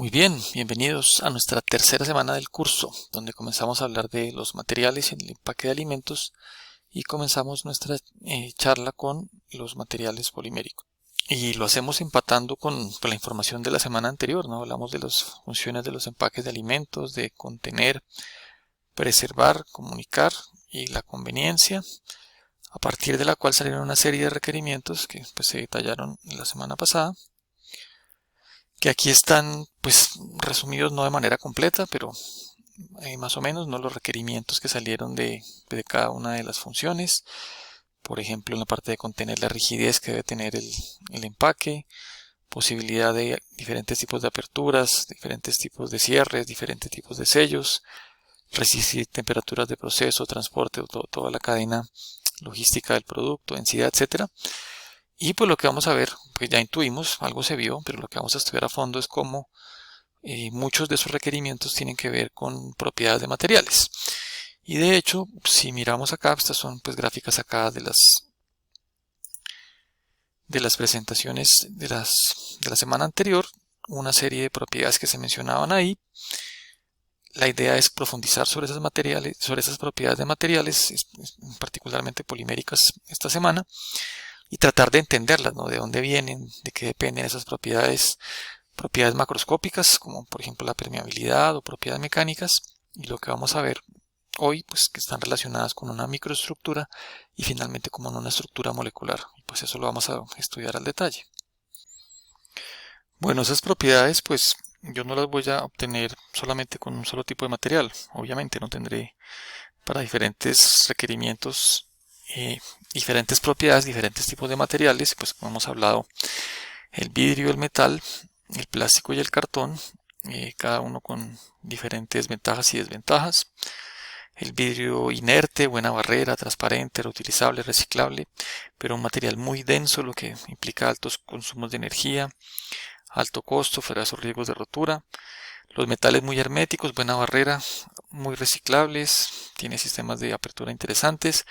Muy bien, bienvenidos a nuestra tercera semana del curso, donde comenzamos a hablar de los materiales en el empaque de alimentos y comenzamos nuestra charla con los materiales poliméricos. Y lo hacemos empatando con la información de la semana anterior, ¿no? Hablamos de las funciones de los empaques de alimentos, de contener, preservar, comunicar y la conveniencia, a partir de la cual salieron una serie de requerimientos que se detallaron la semana pasada, que aquí están resumidos no de manera completa, pero más o menos, ¿no? Los requerimientos que salieron de cada una de las funciones. Por ejemplo, en la parte de contener, la rigidez que debe tener el empaque, posibilidad de diferentes tipos de aperturas, diferentes tipos de cierres, diferentes tipos de sellos, resistir temperaturas de proceso, transporte, toda la cadena logística del producto, densidad, etcétera. Y pues lo que vamos a ver, pues ya intuimos, algo se vio, pero lo que vamos a estudiar a fondo es cómo muchos de esos requerimientos tienen que ver con propiedades de materiales. Y de hecho, si miramos acá, estas son pues gráficas acá de las presentaciones de la semana anterior, una serie de propiedades que se mencionaban ahí. La idea es profundizar sobre esas materiales, sobre esas propiedades de materiales, particularmente poliméricas esta semana, y tratar de entenderlas, ¿no? De dónde vienen, de qué dependen esas propiedades macroscópicas, como por ejemplo la permeabilidad o propiedades mecánicas, y lo que vamos a ver hoy, pues que están relacionadas con una microestructura y finalmente con una estructura molecular. Y pues eso lo vamos a estudiar al detalle. Bueno, esas propiedades, pues yo no las voy a obtener solamente con un solo tipo de material. Obviamente no tendré para diferentes requerimientos diferentes propiedades, diferentes tipos de materiales, pues como hemos hablado, el vidrio, el metal, el plástico y el cartón, cada uno con diferentes ventajas y desventajas. El vidrio inerte, buena barrera, transparente, reutilizable, reciclable, pero un material muy denso, lo que implica altos consumos de energía, alto costo, fuera de esos riesgos de rotura. Los metales muy herméticos, buena barrera, muy reciclables, tiene sistemas de apertura interesantes,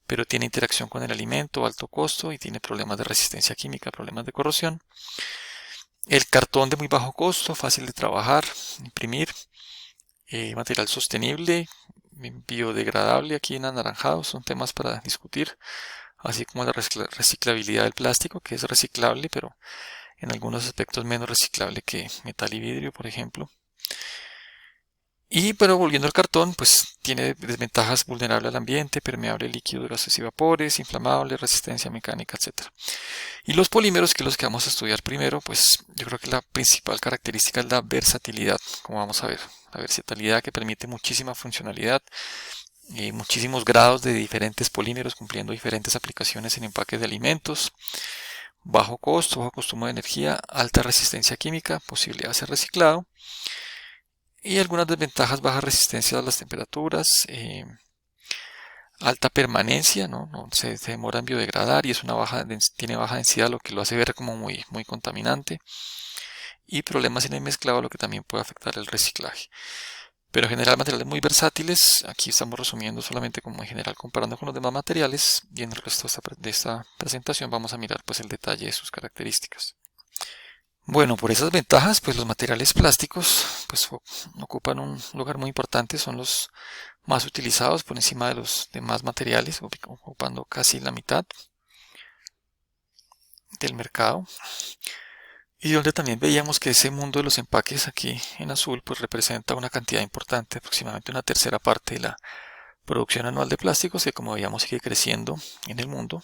pero tiene interacción con el alimento, alto costo y tiene problemas de resistencia química, problemas de corrosión. El cartón de muy bajo costo, fácil de trabajar, imprimir, material sostenible, biodegradable, aquí en anaranjado, son temas para discutir, así como la reciclabilidad del plástico, que es reciclable, pero en algunos aspectos menos reciclable que metal y vidrio, por ejemplo. Y pero volviendo al cartón, pues tiene desventajas: vulnerable al ambiente, permeable a líquidos, gases y vapores, inflamable, resistencia mecánica, etc. Y los polímeros, que los que vamos a estudiar primero, pues yo creo que la principal característica es la versatilidad, como vamos a ver. La versatilidad que permite muchísima funcionalidad, muchísimos grados de diferentes polímeros cumpliendo diferentes aplicaciones en empaques de alimentos, bajo costo, bajo consumo de energía, alta resistencia química, posibilidad de ser reciclado. Y algunas desventajas: baja resistencia a las temperaturas, alta permanencia, no se demora en biodegradar y tiene baja densidad, lo que lo hace ver como muy contaminante, y problemas en el mezclado, lo que también puede afectar el reciclaje. Pero en general, materiales muy versátiles. Aquí estamos resumiendo solamente como en general comparando con los demás materiales, y en el resto de esta presentación vamos a mirar pues el detalle de sus características. Bueno, por esas ventajas, pues los materiales plásticos pues ocupan un lugar muy importante, son los más utilizados por encima de los demás materiales, ocupando casi la mitad del mercado. Y donde también veíamos que ese mundo de los empaques, aquí en azul, pues representa una cantidad importante, aproximadamente una tercera parte de la producción anual de plásticos, que como veíamos sigue creciendo en el mundo.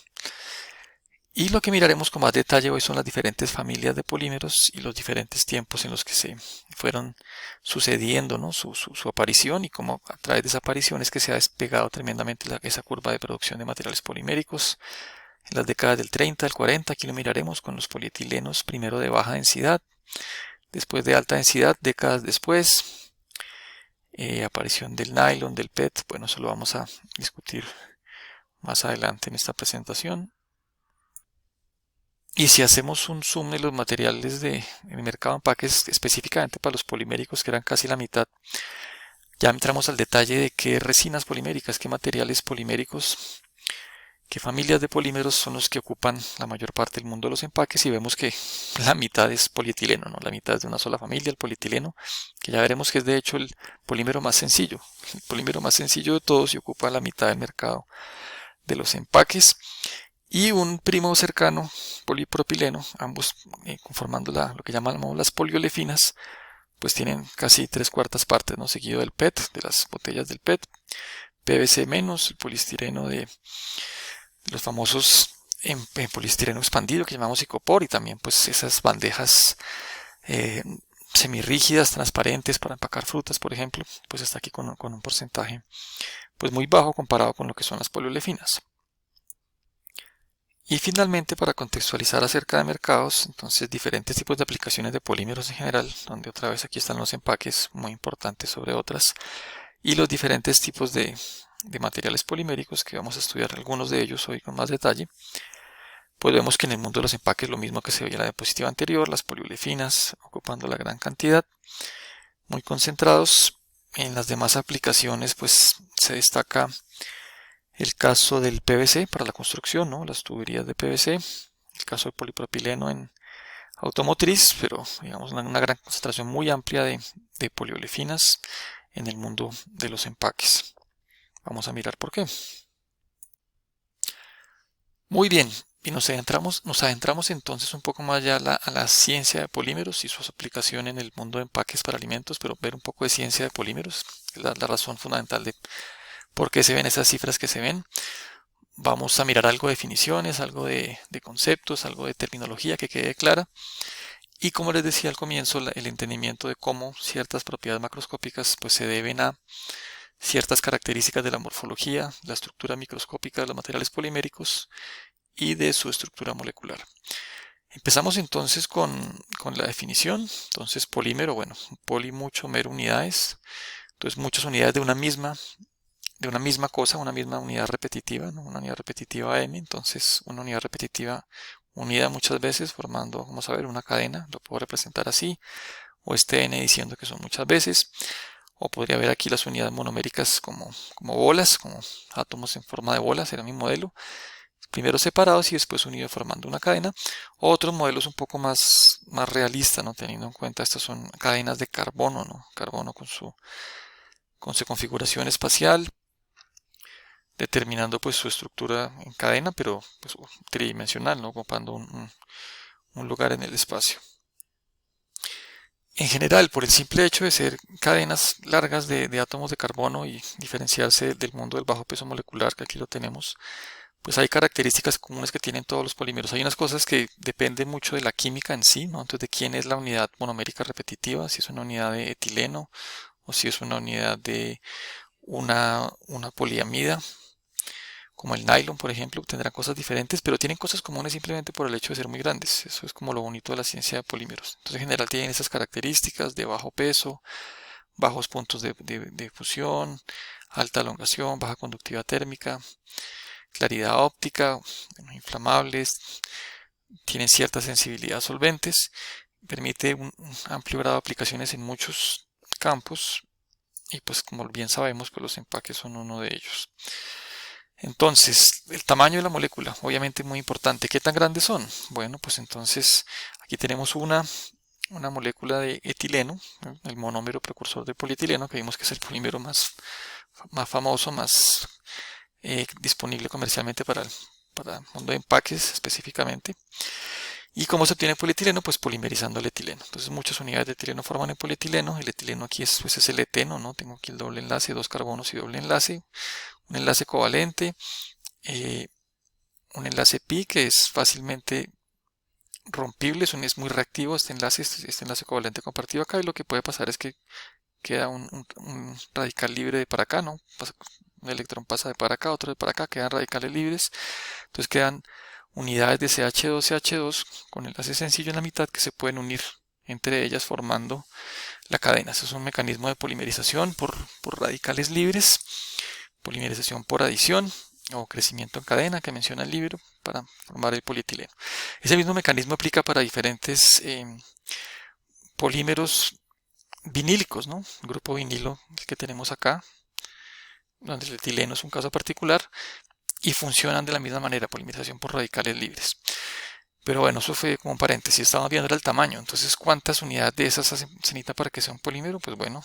Y lo que miraremos con más detalle hoy son las diferentes familias de polímeros y los diferentes tiempos en los que se fueron sucediendo, ¿no? su aparición, y cómo a través de esa aparición es que se ha despegado tremendamente esa curva de producción de materiales poliméricos. En las décadas del 30, del 40, aquí lo miraremos con los polietilenos, primero de baja densidad, después de alta densidad, décadas después, aparición del nylon, del PET. Bueno, eso lo vamos a discutir más adelante en esta presentación. Y si hacemos un zoom de los materiales en el mercado de empaques, específicamente para los poliméricos, que eran casi la mitad, ya entramos al detalle de qué resinas poliméricas, qué materiales poliméricos, qué familias de polímeros son los que ocupan la mayor parte del mundo de los empaques, y vemos que la mitad es polietileno, ¿no? La mitad es de una sola familia, el polietileno, que ya veremos que es de hecho el polímero más sencillo, el polímero más sencillo de todos y ocupa la mitad del mercado de los empaques. Y un primo cercano, polipropileno, ambos conformando lo que llamamos las poliolefinas, pues tienen casi 3/4 partes, ¿no? Seguido del PET, de las botellas del PET, PVC menos, el poliestireno de los famosos en poliestireno expandido que llamamos icopor, y también pues esas bandejas semirrígidas, transparentes para empacar frutas, por ejemplo, pues está aquí con un porcentaje pues muy bajo comparado con lo que son las poliolefinas. Y finalmente, para contextualizar acerca de mercados, entonces diferentes tipos de aplicaciones de polímeros en general, donde otra vez aquí están los empaques muy importantes sobre otras, y los diferentes tipos de materiales poliméricos, que vamos a estudiar algunos de ellos hoy con más detalle. Pues vemos que en el mundo de los empaques lo mismo que se veía en la diapositiva anterior, las poliolefinas ocupando la gran cantidad, muy concentrados. En las demás aplicaciones pues se destaca el caso del PVC para la construcción, ¿no? Las tuberías de PVC, el caso del polipropileno en automotriz, pero digamos una gran concentración muy amplia de poliolefinas en el mundo de los empaques. Vamos a mirar por qué. Muy bien, y nos adentramos entonces un poco más ya a la ciencia de polímeros y su aplicación en el mundo de empaques para alimentos, pero ver un poco de ciencia de polímeros, es la razón fundamental de por qué se ven esas cifras que se ven. Vamos a mirar algo de definiciones, algo de conceptos, algo de terminología que quede clara. Y como les decía al comienzo, el entendimiento de cómo ciertas propiedades macroscópicas pues se deben a ciertas características de la morfología, la estructura microscópica de los materiales poliméricos y de su estructura molecular. Empezamos entonces con la definición. Entonces polímero, bueno, poli mucho, mero unidades. Entonces muchas unidades de una misma cosa, una misma unidad repetitiva, ¿no? Una unidad repetitiva M, entonces una unidad repetitiva unida muchas veces formando, vamos a ver, una cadena, lo puedo representar así, o este N diciendo que son muchas veces, o podría ver aquí las unidades monoméricas como bolas, como átomos en forma de bolas, será mi modelo, primero separados y después unidos formando una cadena. Otros modelos un poco más realistas, ¿no? Teniendo en cuenta estas son cadenas de carbono, ¿no? Carbono con su configuración espacial, determinando pues su estructura en cadena, pero pues, tridimensional, ¿no? Ocupando un lugar en el espacio. En general, por el simple hecho de ser cadenas largas de átomos de carbono y diferenciarse del mundo del bajo peso molecular, que aquí lo tenemos, pues hay características comunes que tienen todos los polímeros. Hay unas cosas que dependen mucho de la química en sí, ¿no? Entonces, de quién es la unidad monomérica repetitiva, si es una unidad de etileno o si es una unidad de una poliamida, como el nylon, por ejemplo, tendrán cosas diferentes, pero tienen cosas comunes simplemente por el hecho de ser muy grandes. Eso es como lo bonito de la ciencia de polímeros. Entonces, en general tienen esas características de bajo peso, bajos puntos de fusión, alta elongación, baja conductividad térmica, claridad óptica, inflamables, tienen cierta sensibilidad a solventes, permite un amplio grado de aplicaciones en muchos campos y pues como bien sabemos, pues los empaques son uno de ellos. Entonces, el tamaño de la molécula, obviamente muy importante. ¿Qué tan grandes son? Bueno, pues entonces aquí tenemos una molécula de etileno, ¿no? El monómero precursor de polietileno, que vimos que es el polímero más famoso, más disponible comercialmente para el mundo de empaques específicamente. ¿Y cómo se obtiene polietileno? Pues polimerizando el etileno. Entonces muchas unidades de etileno forman el polietileno. El etileno aquí pues es el eteno, ¿no? Tengo aquí el doble enlace, dos carbonos y doble enlace. Un enlace covalente, un enlace pi que es fácilmente rompible, es muy reactivo este enlace covalente compartido acá, y lo que puede pasar es que queda un radical libre de para acá, ¿no? Un electrón pasa de para acá, otro de para acá, quedan radicales libres, entonces quedan unidades de CH2 con enlace sencillo en la mitad que se pueden unir entre ellas formando la cadena. Eso es un mecanismo de polimerización por radicales libres, polimerización por adición o crecimiento en cadena que menciona el libro para formar el polietileno. Ese mismo mecanismo aplica para diferentes polímeros vinílicos, ¿no? El grupo vinilo que tenemos acá, donde el etileno es un caso particular, y funcionan de la misma manera, polimerización por radicales libres. Pero bueno, eso fue como un paréntesis, estamos viendo el tamaño. Entonces, ¿cuántas unidades de esas se necesita para que sea un polímero? Pues bueno,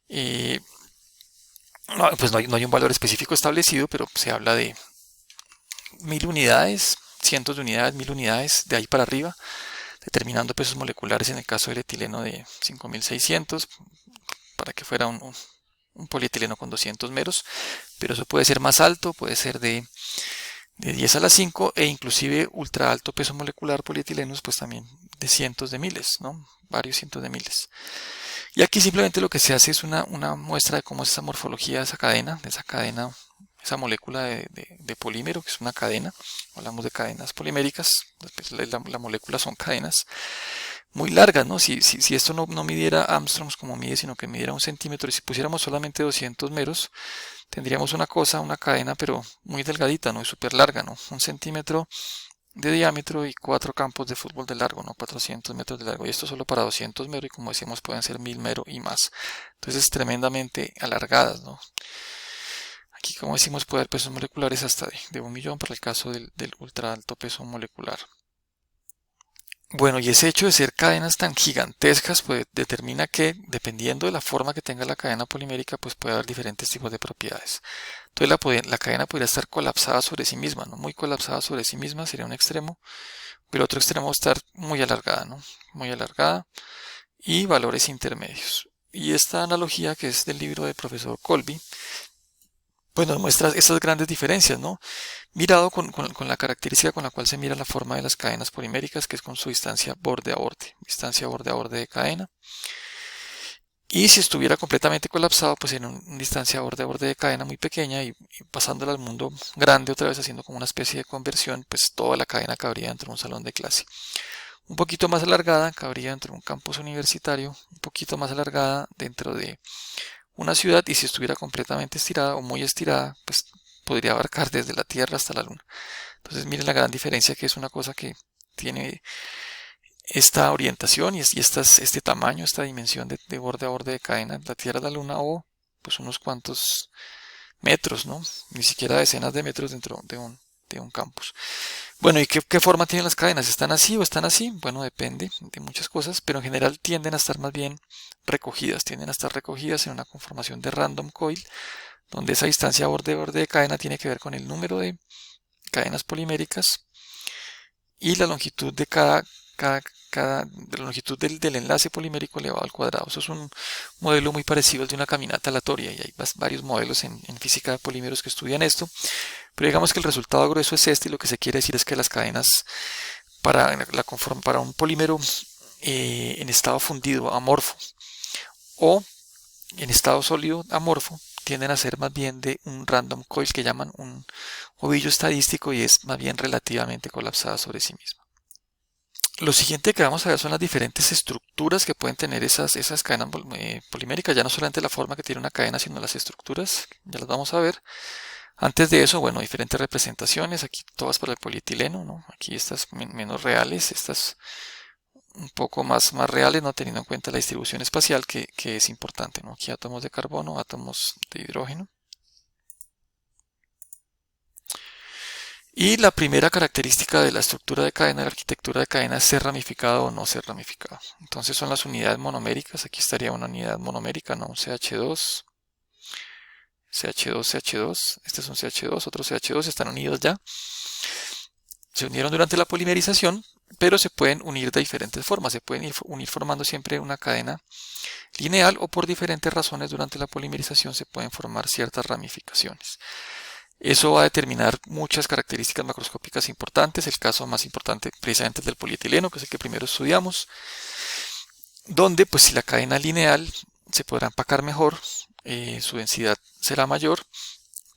eh, no, pues no hay un valor específico establecido, pero se habla de 1000 unidades, cientos de unidades, 1000 unidades, de ahí para arriba, determinando pesos moleculares en el caso del etileno de 5600, para que fuera un polietileno con 200 meros, pero eso puede ser más alto, puede ser de 10 a la 5 e inclusive ultra alto peso molecular polietilenos, pues también de cientos de miles, ¿no? Varios cientos de miles. Y aquí simplemente lo que se hace es una muestra de cómo es esa morfología de esa cadena, esa molécula de polímero, que es una cadena. Hablamos de cadenas poliméricas, la molécula son cadenas muy largas, ¿no? Si esto no midiera Armstrongs como mide, sino que midiera 1 centímetro, y si pusiéramos solamente 200 meros, tendríamos una cadena, pero muy delgadita, ¿no? Y súper larga, ¿no? 1 centímetro de diámetro y 4 campos de fútbol de largo, ¿no? 400 metros de largo. Y esto solo para 200 meros, y como decíamos, pueden ser 1000 meros y más. Entonces, tremendamente alargadas, ¿no? Aquí, como decimos, puede haber pesos moleculares hasta de 1 millón para el caso del ultra alto peso molecular. Bueno, y ese hecho de ser cadenas tan gigantescas, pues determina que, dependiendo de la forma que tenga la cadena polimérica, pues puede haber diferentes tipos de propiedades. Entonces la cadena podría estar colapsada sobre sí misma, ¿no? Muy colapsada sobre sí misma sería un extremo, pero otro extremo estar muy alargada, ¿no? Muy alargada, y valores intermedios. Y esta analogía, que es del libro del profesor Colby, pues nos muestra esas grandes diferencias, ¿no? Mirado con la característica con la cual se mira la forma de las cadenas poliméricas, que es con su distancia borde a borde de cadena. Y si estuviera completamente colapsado, pues en una distancia borde a borde de cadena muy pequeña, y pasándola al mundo grande otra vez, haciendo como una especie de conversión, pues toda la cadena cabría dentro de un salón de clase. Un poquito más alargada cabría dentro de un campus universitario, un poquito más alargada dentro de una ciudad, y si estuviera completamente estirada o muy estirada, pues podría abarcar desde la Tierra hasta la Luna. Entonces miren la gran diferencia, que es una cosa que tiene esta orientación y este tamaño, esta dimensión de borde a borde de cadena, la Tierra a la Luna, o pues unos cuantos metros, ¿no? Ni siquiera decenas de metros dentro de un campus. Bueno, ¿y qué forma tienen las cadenas? ¿Están así o están así? Bueno, depende de muchas cosas, pero en general tienden a estar más bien recogidas, tienden a estar recogidas en una conformación de random coil, donde esa distancia borde a borde de cadena tiene que ver con el número de cadenas poliméricas y la longitud de de la longitud del enlace polimérico elevado al cuadrado. Eso es un modelo muy parecido al de una caminata aleatoria, y hay varios modelos en física de polímeros que estudian esto, pero digamos que el resultado grueso es este, y lo que se quiere decir es que las cadenas para un polímero en estado fundido amorfo o en estado sólido amorfo tienden a ser más bien de un random coil, que llaman un ovillo estadístico, y es más bien relativamente colapsada sobre sí misma. Lo siguiente que vamos a ver son las diferentes estructuras que pueden tener esas cadenas poliméricas, ya no solamente la forma que tiene una cadena, sino las estructuras, ya las vamos a ver. Antes de eso, bueno, diferentes representaciones, aquí todas para el polietileno, ¿no? Aquí estas menos reales, estas un poco más reales, no teniendo en cuenta la distribución espacial, que es importante, ¿no? Aquí átomos de carbono, átomos de hidrógeno. Y la primera característica de la estructura de cadena, de la arquitectura de cadena, es ser ramificado o no ser ramificado. Entonces son las unidades monoméricas. Aquí estaría una unidad monomérica, ¿no? Un CH2, CH2, CH2. Este es un CH2, otro CH2, están unidos ya. Se unieron durante la polimerización, pero se pueden unir de diferentes formas. Se pueden unir formando siempre una cadena lineal, o por diferentes razones durante la polimerización se pueden formar ciertas ramificaciones. Eso va a determinar muchas características macroscópicas importantes. El caso más importante precisamente es del polietileno, que es el que primero estudiamos, donde pues si la cadena lineal se podrá empacar mejor, su densidad será mayor,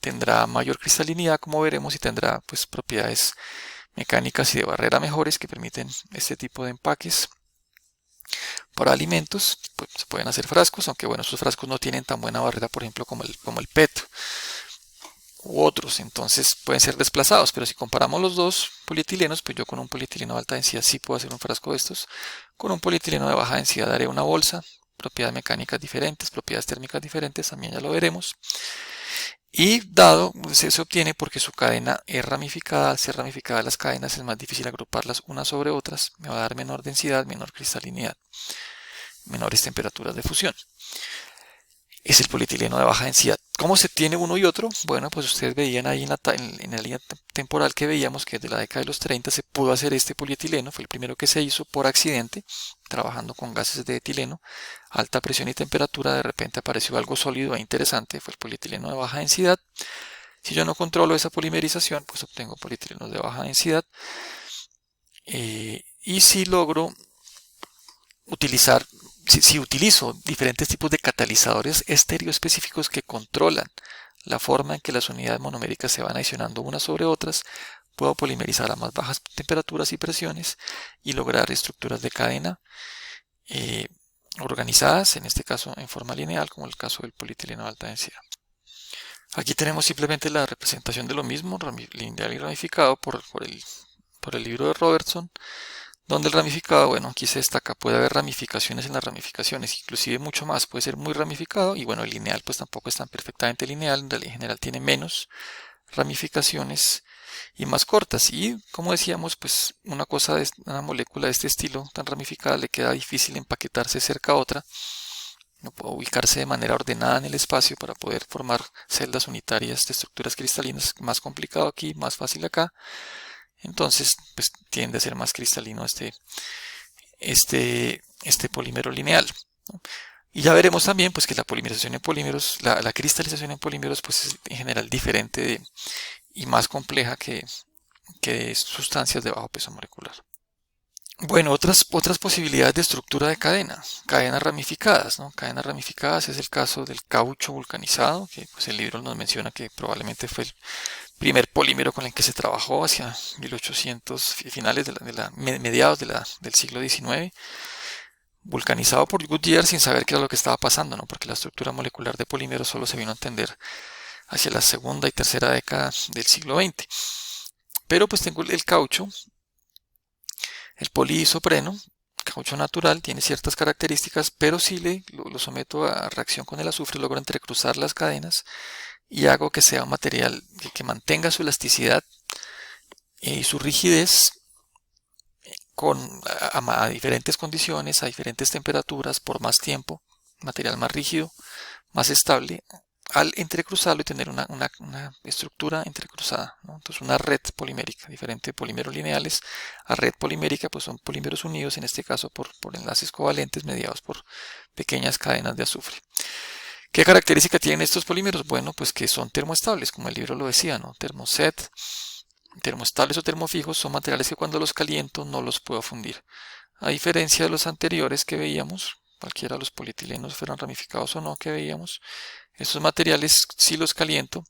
tendrá mayor cristalinidad, como veremos, y tendrá pues propiedades mecánicas y de barrera mejores que permiten este tipo de empaques. Para alimentos pues se pueden hacer frascos, aunque bueno, estos frascos no tienen tan buena barrera, por ejemplo, como el PET u otros, entonces pueden ser desplazados. Pero si comparamos los dos polietilenos, pues yo con un polietileno de alta densidad sí puedo hacer un frasco de estos. Con un polietileno de baja densidad haré una bolsa, propiedades mecánicas diferentes, propiedades térmicas diferentes, también ya lo veremos. Y dado, se obtiene porque su cadena es ramificada. Al ser ramificada las cadenas es más difícil agruparlas unas sobre otras, me va a dar menor densidad, menor cristalinidad, menores temperaturas de fusión. Es el polietileno de baja densidad. ¿Cómo se tiene uno y otro? Bueno, pues ustedes veían ahí en la línea temporal que veíamos que desde la década de los 30 se pudo hacer este polietileno. Fue el primero que se hizo por accidente, trabajando con gases de etileno, alta presión y temperatura. De repente apareció algo sólido e interesante, fue el polietileno de baja densidad. Si yo no controlo esa polimerización, pues obtengo polietilenos de baja densidad. Y si logro utilizar, si utilizo diferentes tipos de catalizadores estereoespecíficos que controlan la forma en que las unidades monoméricas se van adicionando unas sobre otras, puedo polimerizar a más bajas temperaturas y presiones y lograr estructuras de cadena organizadas, en este caso en forma lineal, como el caso del polietileno de alta densidad. Aquí tenemos simplemente la representación de lo mismo, lineal y ramificado por el libro de Robertson, donde el ramificado, bueno, aquí se destaca, puede haber ramificaciones en las ramificaciones, inclusive mucho más, puede ser muy ramificado, y bueno, el lineal pues tampoco es tan perfectamente lineal, en realidad en general tiene menos ramificaciones y más cortas, y como decíamos, pues una cosa de una molécula de este estilo tan ramificada le queda difícil empaquetarse cerca a otra, no puede ubicarse de manera ordenada en el espacio para poder formar celdas unitarias de estructuras cristalinas, más complicado aquí, más fácil acá. Entonces, pues tiende a ser más cristalino este polímero lineal, ¿no? Y ya veremos también pues que la polimerización en polímeros, la cristalización en polímeros, pues es en general diferente y más compleja que de sustancias de bajo peso molecular. Bueno, otras posibilidades de estructura de cadenas ramificadas, ¿no? Cadenas ramificadas es el caso del caucho vulcanizado, que pues el libro nos menciona que probablemente fue el primer polímero con el que se trabajó hacia 1800, finales mediados del siglo XIX, vulcanizado por Goodyear sin saber qué era lo que estaba pasando, ¿no? Porque la estructura molecular de polímeros solo se vino a entender hacia la segunda y tercera década del siglo XX. Pero pues tengo el caucho, el poliisopreno, caucho natural, tiene ciertas características, pero si lo someto a reacción con el azufre, logro entrecruzar las cadenas y hago que sea un material que mantenga su elasticidad y su rigidez a diferentes condiciones, a diferentes temperaturas, por más tiempo, material más rígido, más estable, al entrecruzarlo y tener una estructura entrecruzada, ¿no? Entonces una red polimérica, diferente de polímeros lineales a red polimérica, pues son polímeros unidos, en este caso por enlaces covalentes mediados por pequeñas cadenas de azufre. ¿Qué característica tienen estos polímeros? Bueno, pues que son termoestables, como el libro lo decía, ¿no? Termoestables o termofijos son materiales que cuando los caliento no los puedo fundir. A diferencia de los anteriores que veíamos, cualquiera de los polietilenos fueran ramificados o no que veíamos, estos materiales si los caliento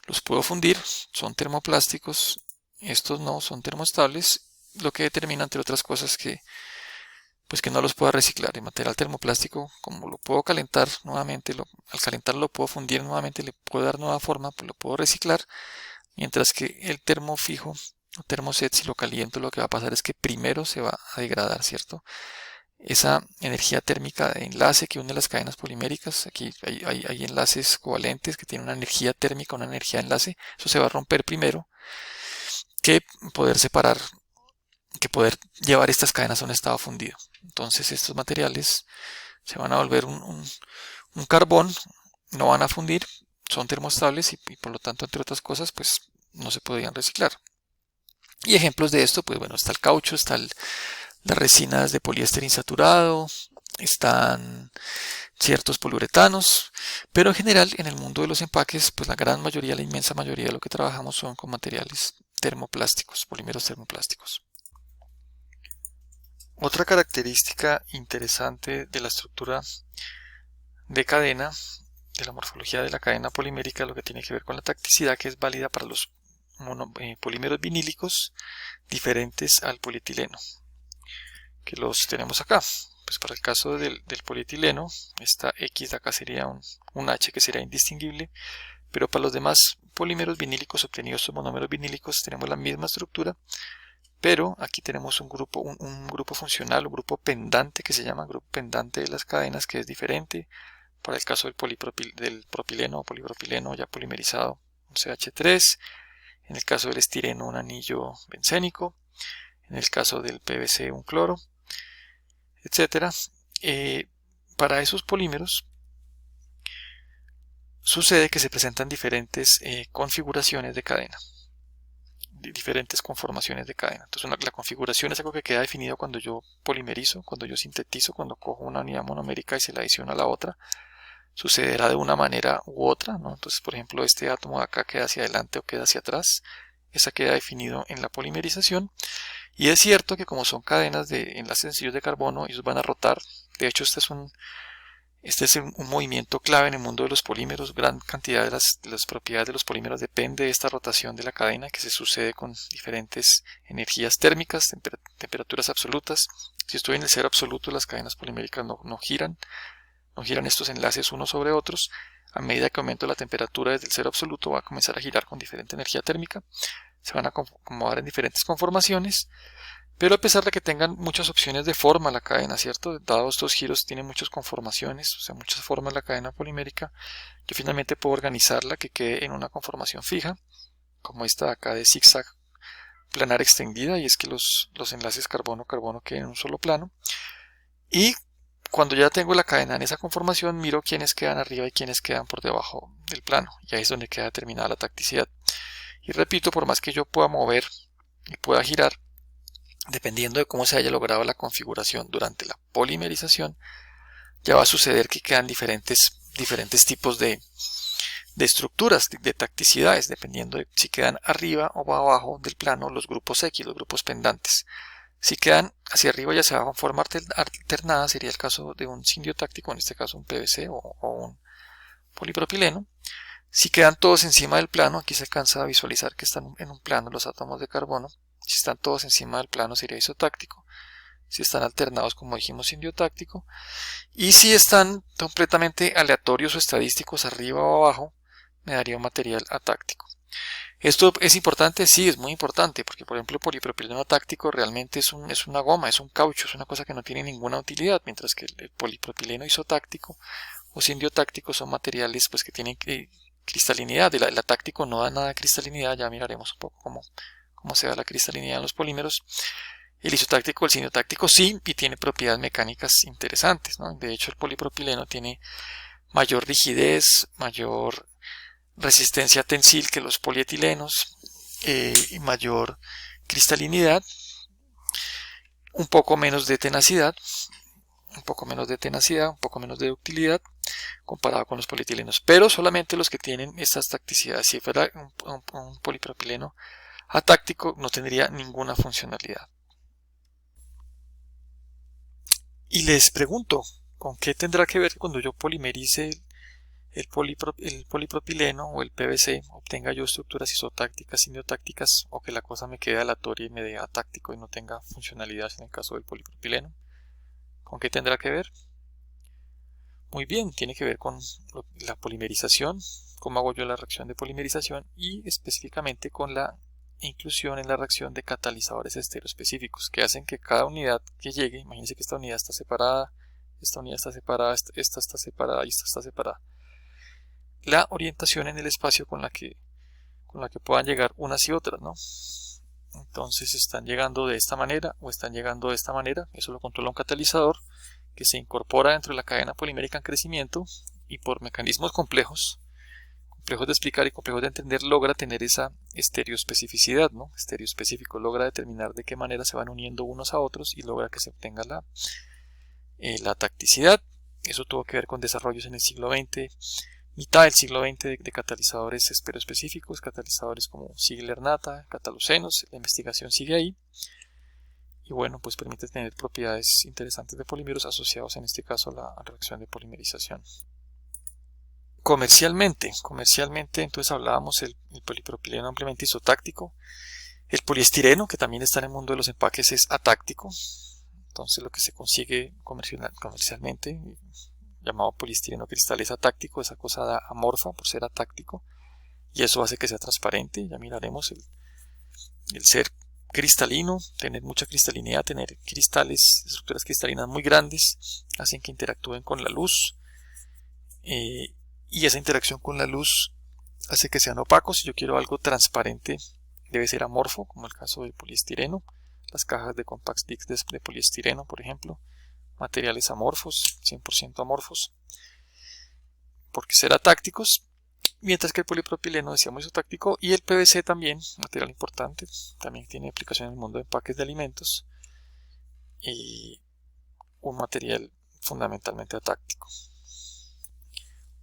los puedo fundir, son termoplásticos, estos no, son termoestables, lo que determina entre otras cosas que pues que no los pueda reciclar. El material termoplástico, como lo puedo calentar nuevamente, al calentarlo lo puedo fundir nuevamente, le puedo dar nueva forma, pues lo puedo reciclar, mientras que el termofijo o termoset, si lo caliento, lo que va a pasar es que primero se va a degradar, ¿cierto? Esa energía térmica de enlace que une las cadenas poliméricas, aquí hay enlaces covalentes que tienen una energía térmica, una energía de enlace, eso se va a romper primero que poder separar, que poder llevar estas cadenas a un estado fundido. Entonces estos materiales se van a volver un carbón, no van a fundir, son termoestables y por lo tanto, entre otras cosas, pues no se podrían reciclar. Y ejemplos de esto, pues bueno, está el caucho, están las resinas de poliéster insaturado, están ciertos poliuretanos, pero en general en el mundo de los empaques, pues la gran mayoría, la inmensa mayoría de lo que trabajamos son con materiales termoplásticos, polímeros termoplásticos. Otra característica interesante de la estructura de cadena, de la morfología de la cadena polimérica, lo que tiene que ver con la tacticidad, que es válida para los polímeros vinílicos diferentes al polietileno, que los tenemos acá. Pues para el caso del polietileno, esta X de acá sería un H que sería indistinguible, pero para los demás polímeros vinílicos obtenidos son monómeros vinílicos, tenemos la misma estructura, pero aquí tenemos un grupo funcional, un grupo pendante que se llama grupo pendante de las cadenas, que es diferente, Para el caso del propileno o polipropileno ya polimerizado, un CH3. En el caso del estireno, un anillo bencénico. En el caso del PVC, un cloro, etc. Para esos polímeros sucede que se presentan diferentes configuraciones de cadena, diferentes conformaciones de cadena. Entonces la configuración es algo que queda definido cuando yo polimerizo, cuando yo sintetizo, cuando cojo una unidad monomérica y se la adiciono a la otra. Sucederá de una manera u otra, ¿no? Entonces, por ejemplo, este átomo de acá queda hacia adelante o queda hacia atrás. Esa queda definido en la polimerización. Y es cierto que como son cadenas de enlaces sencillos de carbono, ellos van a rotar. De hecho, este es un movimiento clave en el mundo de los polímeros. Gran cantidad de las propiedades de los polímeros depende de esta rotación de la cadena que se sucede con diferentes energías térmicas, temperaturas absolutas. Si estoy en el cero absoluto, las cadenas poliméricas no giran. No giran estos enlaces unos sobre otros. A medida que aumento la temperatura desde el cero absoluto, va a comenzar a girar con diferente energía térmica. Se van a acomodar en diferentes conformaciones, pero a pesar de que tengan muchas opciones de forma la cadena, ¿cierto? Dado estos giros, tiene muchas conformaciones, o sea, muchas formas la cadena polimérica. Yo finalmente puedo organizarla que quede en una conformación fija, como esta de acá de zigzag planar extendida, y es que los enlaces carbono-carbono queden en un solo plano. Y cuando ya tengo la cadena en esa conformación, miro quiénes quedan arriba y quiénes quedan por debajo del plano. Y ahí es donde queda determinada la tacticidad. Y repito, por más que yo pueda mover y pueda girar, dependiendo de cómo se haya logrado la configuración durante la polimerización, ya va a suceder que quedan diferentes tipos de estructuras, de tacticidades, dependiendo de si quedan arriba o abajo del plano los grupos X, los grupos pendantes. Si quedan hacia arriba y hacia abajo en forma alternada, sería el caso de un sindiotáctico, en este caso un PVC o un polipropileno. Si quedan todos encima del plano, aquí se alcanza a visualizar que están en un plano los átomos de carbono. Si están todos encima del plano sería isotáctico. Si están alternados, como dijimos, sindiotáctico. Y si están completamente aleatorios o estadísticos arriba o abajo, me daría un material atáctico. ¿Esto es importante? Sí, es muy importante, porque por ejemplo el polipropileno atáctico realmente es una goma, es un caucho, es una cosa que no tiene ninguna utilidad, mientras que el polipropileno isotáctico o sindiotáctico son materiales pues que tienen cristalinidad. El atáctico no da nada de cristalinidad, ya miraremos un poco cómo se da la cristalinidad en los polímeros. El isotáctico, el sindiotáctico sí, y tiene propiedades mecánicas interesantes, ¿no? De hecho el polipropileno tiene mayor rigidez, mayor resistencia tensil que los polietilenos, y mayor cristalinidad, un poco menos de tenacidad, un poco menos de ductilidad comparado con los polietilenos, pero solamente los que tienen estas tacticidades. Si fuera un polipropileno atáctico, no tendría ninguna funcionalidad. Y les pregunto, ¿con qué tendrá que ver cuando yo polimerice el polipropileno o el PVC, obtenga yo estructuras isotácticas, sindiotácticas, o que la cosa me quede aleatoria y me dé atáctico y no tenga funcionalidad en el caso del polipropileno? ¿Con qué tendrá que ver? Muy bien, tiene que ver con la polimerización, cómo hago yo la reacción de polimerización y específicamente con la inclusión en la reacción de catalizadores estereoespecíficos que hacen que cada unidad que llegue, imagínense que esta unidad está separada, esta unidad está separada, esta está separada y esta está separada. La orientación en el espacio con la que puedan llegar unas y otras, ¿no? Entonces están llegando de esta manera o están llegando de esta manera. Eso lo controla un catalizador que se incorpora dentro de la cadena polimérica en crecimiento y por mecanismos complejos de explicar y complejos de entender, logra tener esa estereoespecificidad, ¿no? Estereoespecífico, logra determinar de qué manera se van uniendo unos a otros y logra que se obtenga la tacticidad. Eso tuvo que ver con desarrollos en el siglo XX, mitad del siglo XX, de catalizadores estereoespecíficos, catalizadores como Ziegler-Natta, catalocenos. La investigación sigue ahí y bueno, pues permite tener propiedades interesantes de polímeros asociados en este caso a la reacción de polimerización. Comercialmente, entonces hablábamos el polipropileno ampliamente isotáctico, el poliestireno, que también está en el mundo de los empaques, es atáctico. Entonces lo que se consigue comercialmente, llamado poliestireno cristal, es atáctico. Esa cosa da amorfa por ser atáctico y eso hace que sea transparente. Ya miraremos el ser cristalino, tener mucha cristalinidad, tener estructuras cristalinas muy grandes, hacen que interactúen con la luz. y esa interacción con la luz hace que sean opacos. Si yo quiero algo transparente, debe ser amorfo, como el caso del poliestireno, las cajas de compact discs de poliestireno, por ejemplo, materiales amorfos, 100% amorfos, porque será tácticos, mientras que el polipropileno decíamos isotáctico, y el PVC también, material importante, también tiene aplicación en el mundo de empaques de alimentos, y un material fundamentalmente atáctico.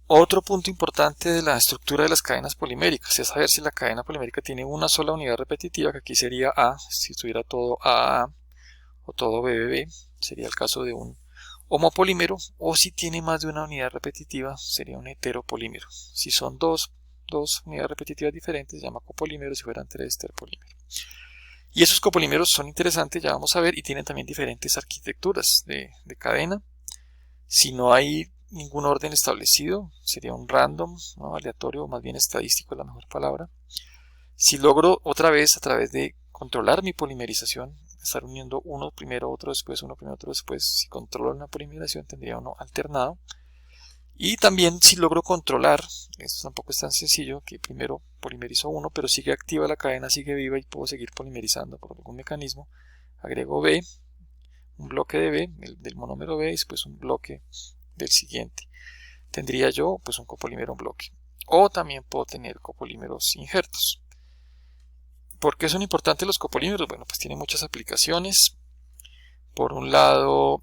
Otro punto importante de la estructura de las cadenas poliméricas es saber si la cadena polimérica tiene una sola unidad repetitiva, que aquí sería A, si estuviera todo AA o todo BBB, sería el caso de un homopolímero, o si tiene más de una unidad repetitiva, sería un heteropolímero. Si son dos unidades repetitivas diferentes, se llama copolímero, si fueran tres, terpolímero. Y esos copolímeros son interesantes, ya vamos a ver, y tienen también diferentes arquitecturas de cadena. Si no hay ningún orden establecido, sería un random, ¿no? Aleatorio, o más bien estadístico es la mejor palabra. Si logro otra vez, a través de controlar mi polimerización, estar uniendo uno primero, otro después, uno primero, otro después, si controlo una polimerización tendría uno alternado. Y también si logro controlar, esto tampoco es tan sencillo, que primero polimerizo uno, pero sigue activa la cadena, sigue viva y puedo seguir polimerizando por algún mecanismo, agrego B, un bloque de B, del monómero B, y después un bloque del siguiente. Tendría yo pues un copolímero en bloque. O también puedo tener copolímeros injertos. ¿Por qué son importantes los copolímeros? Bueno, pues tienen muchas aplicaciones. Por un lado,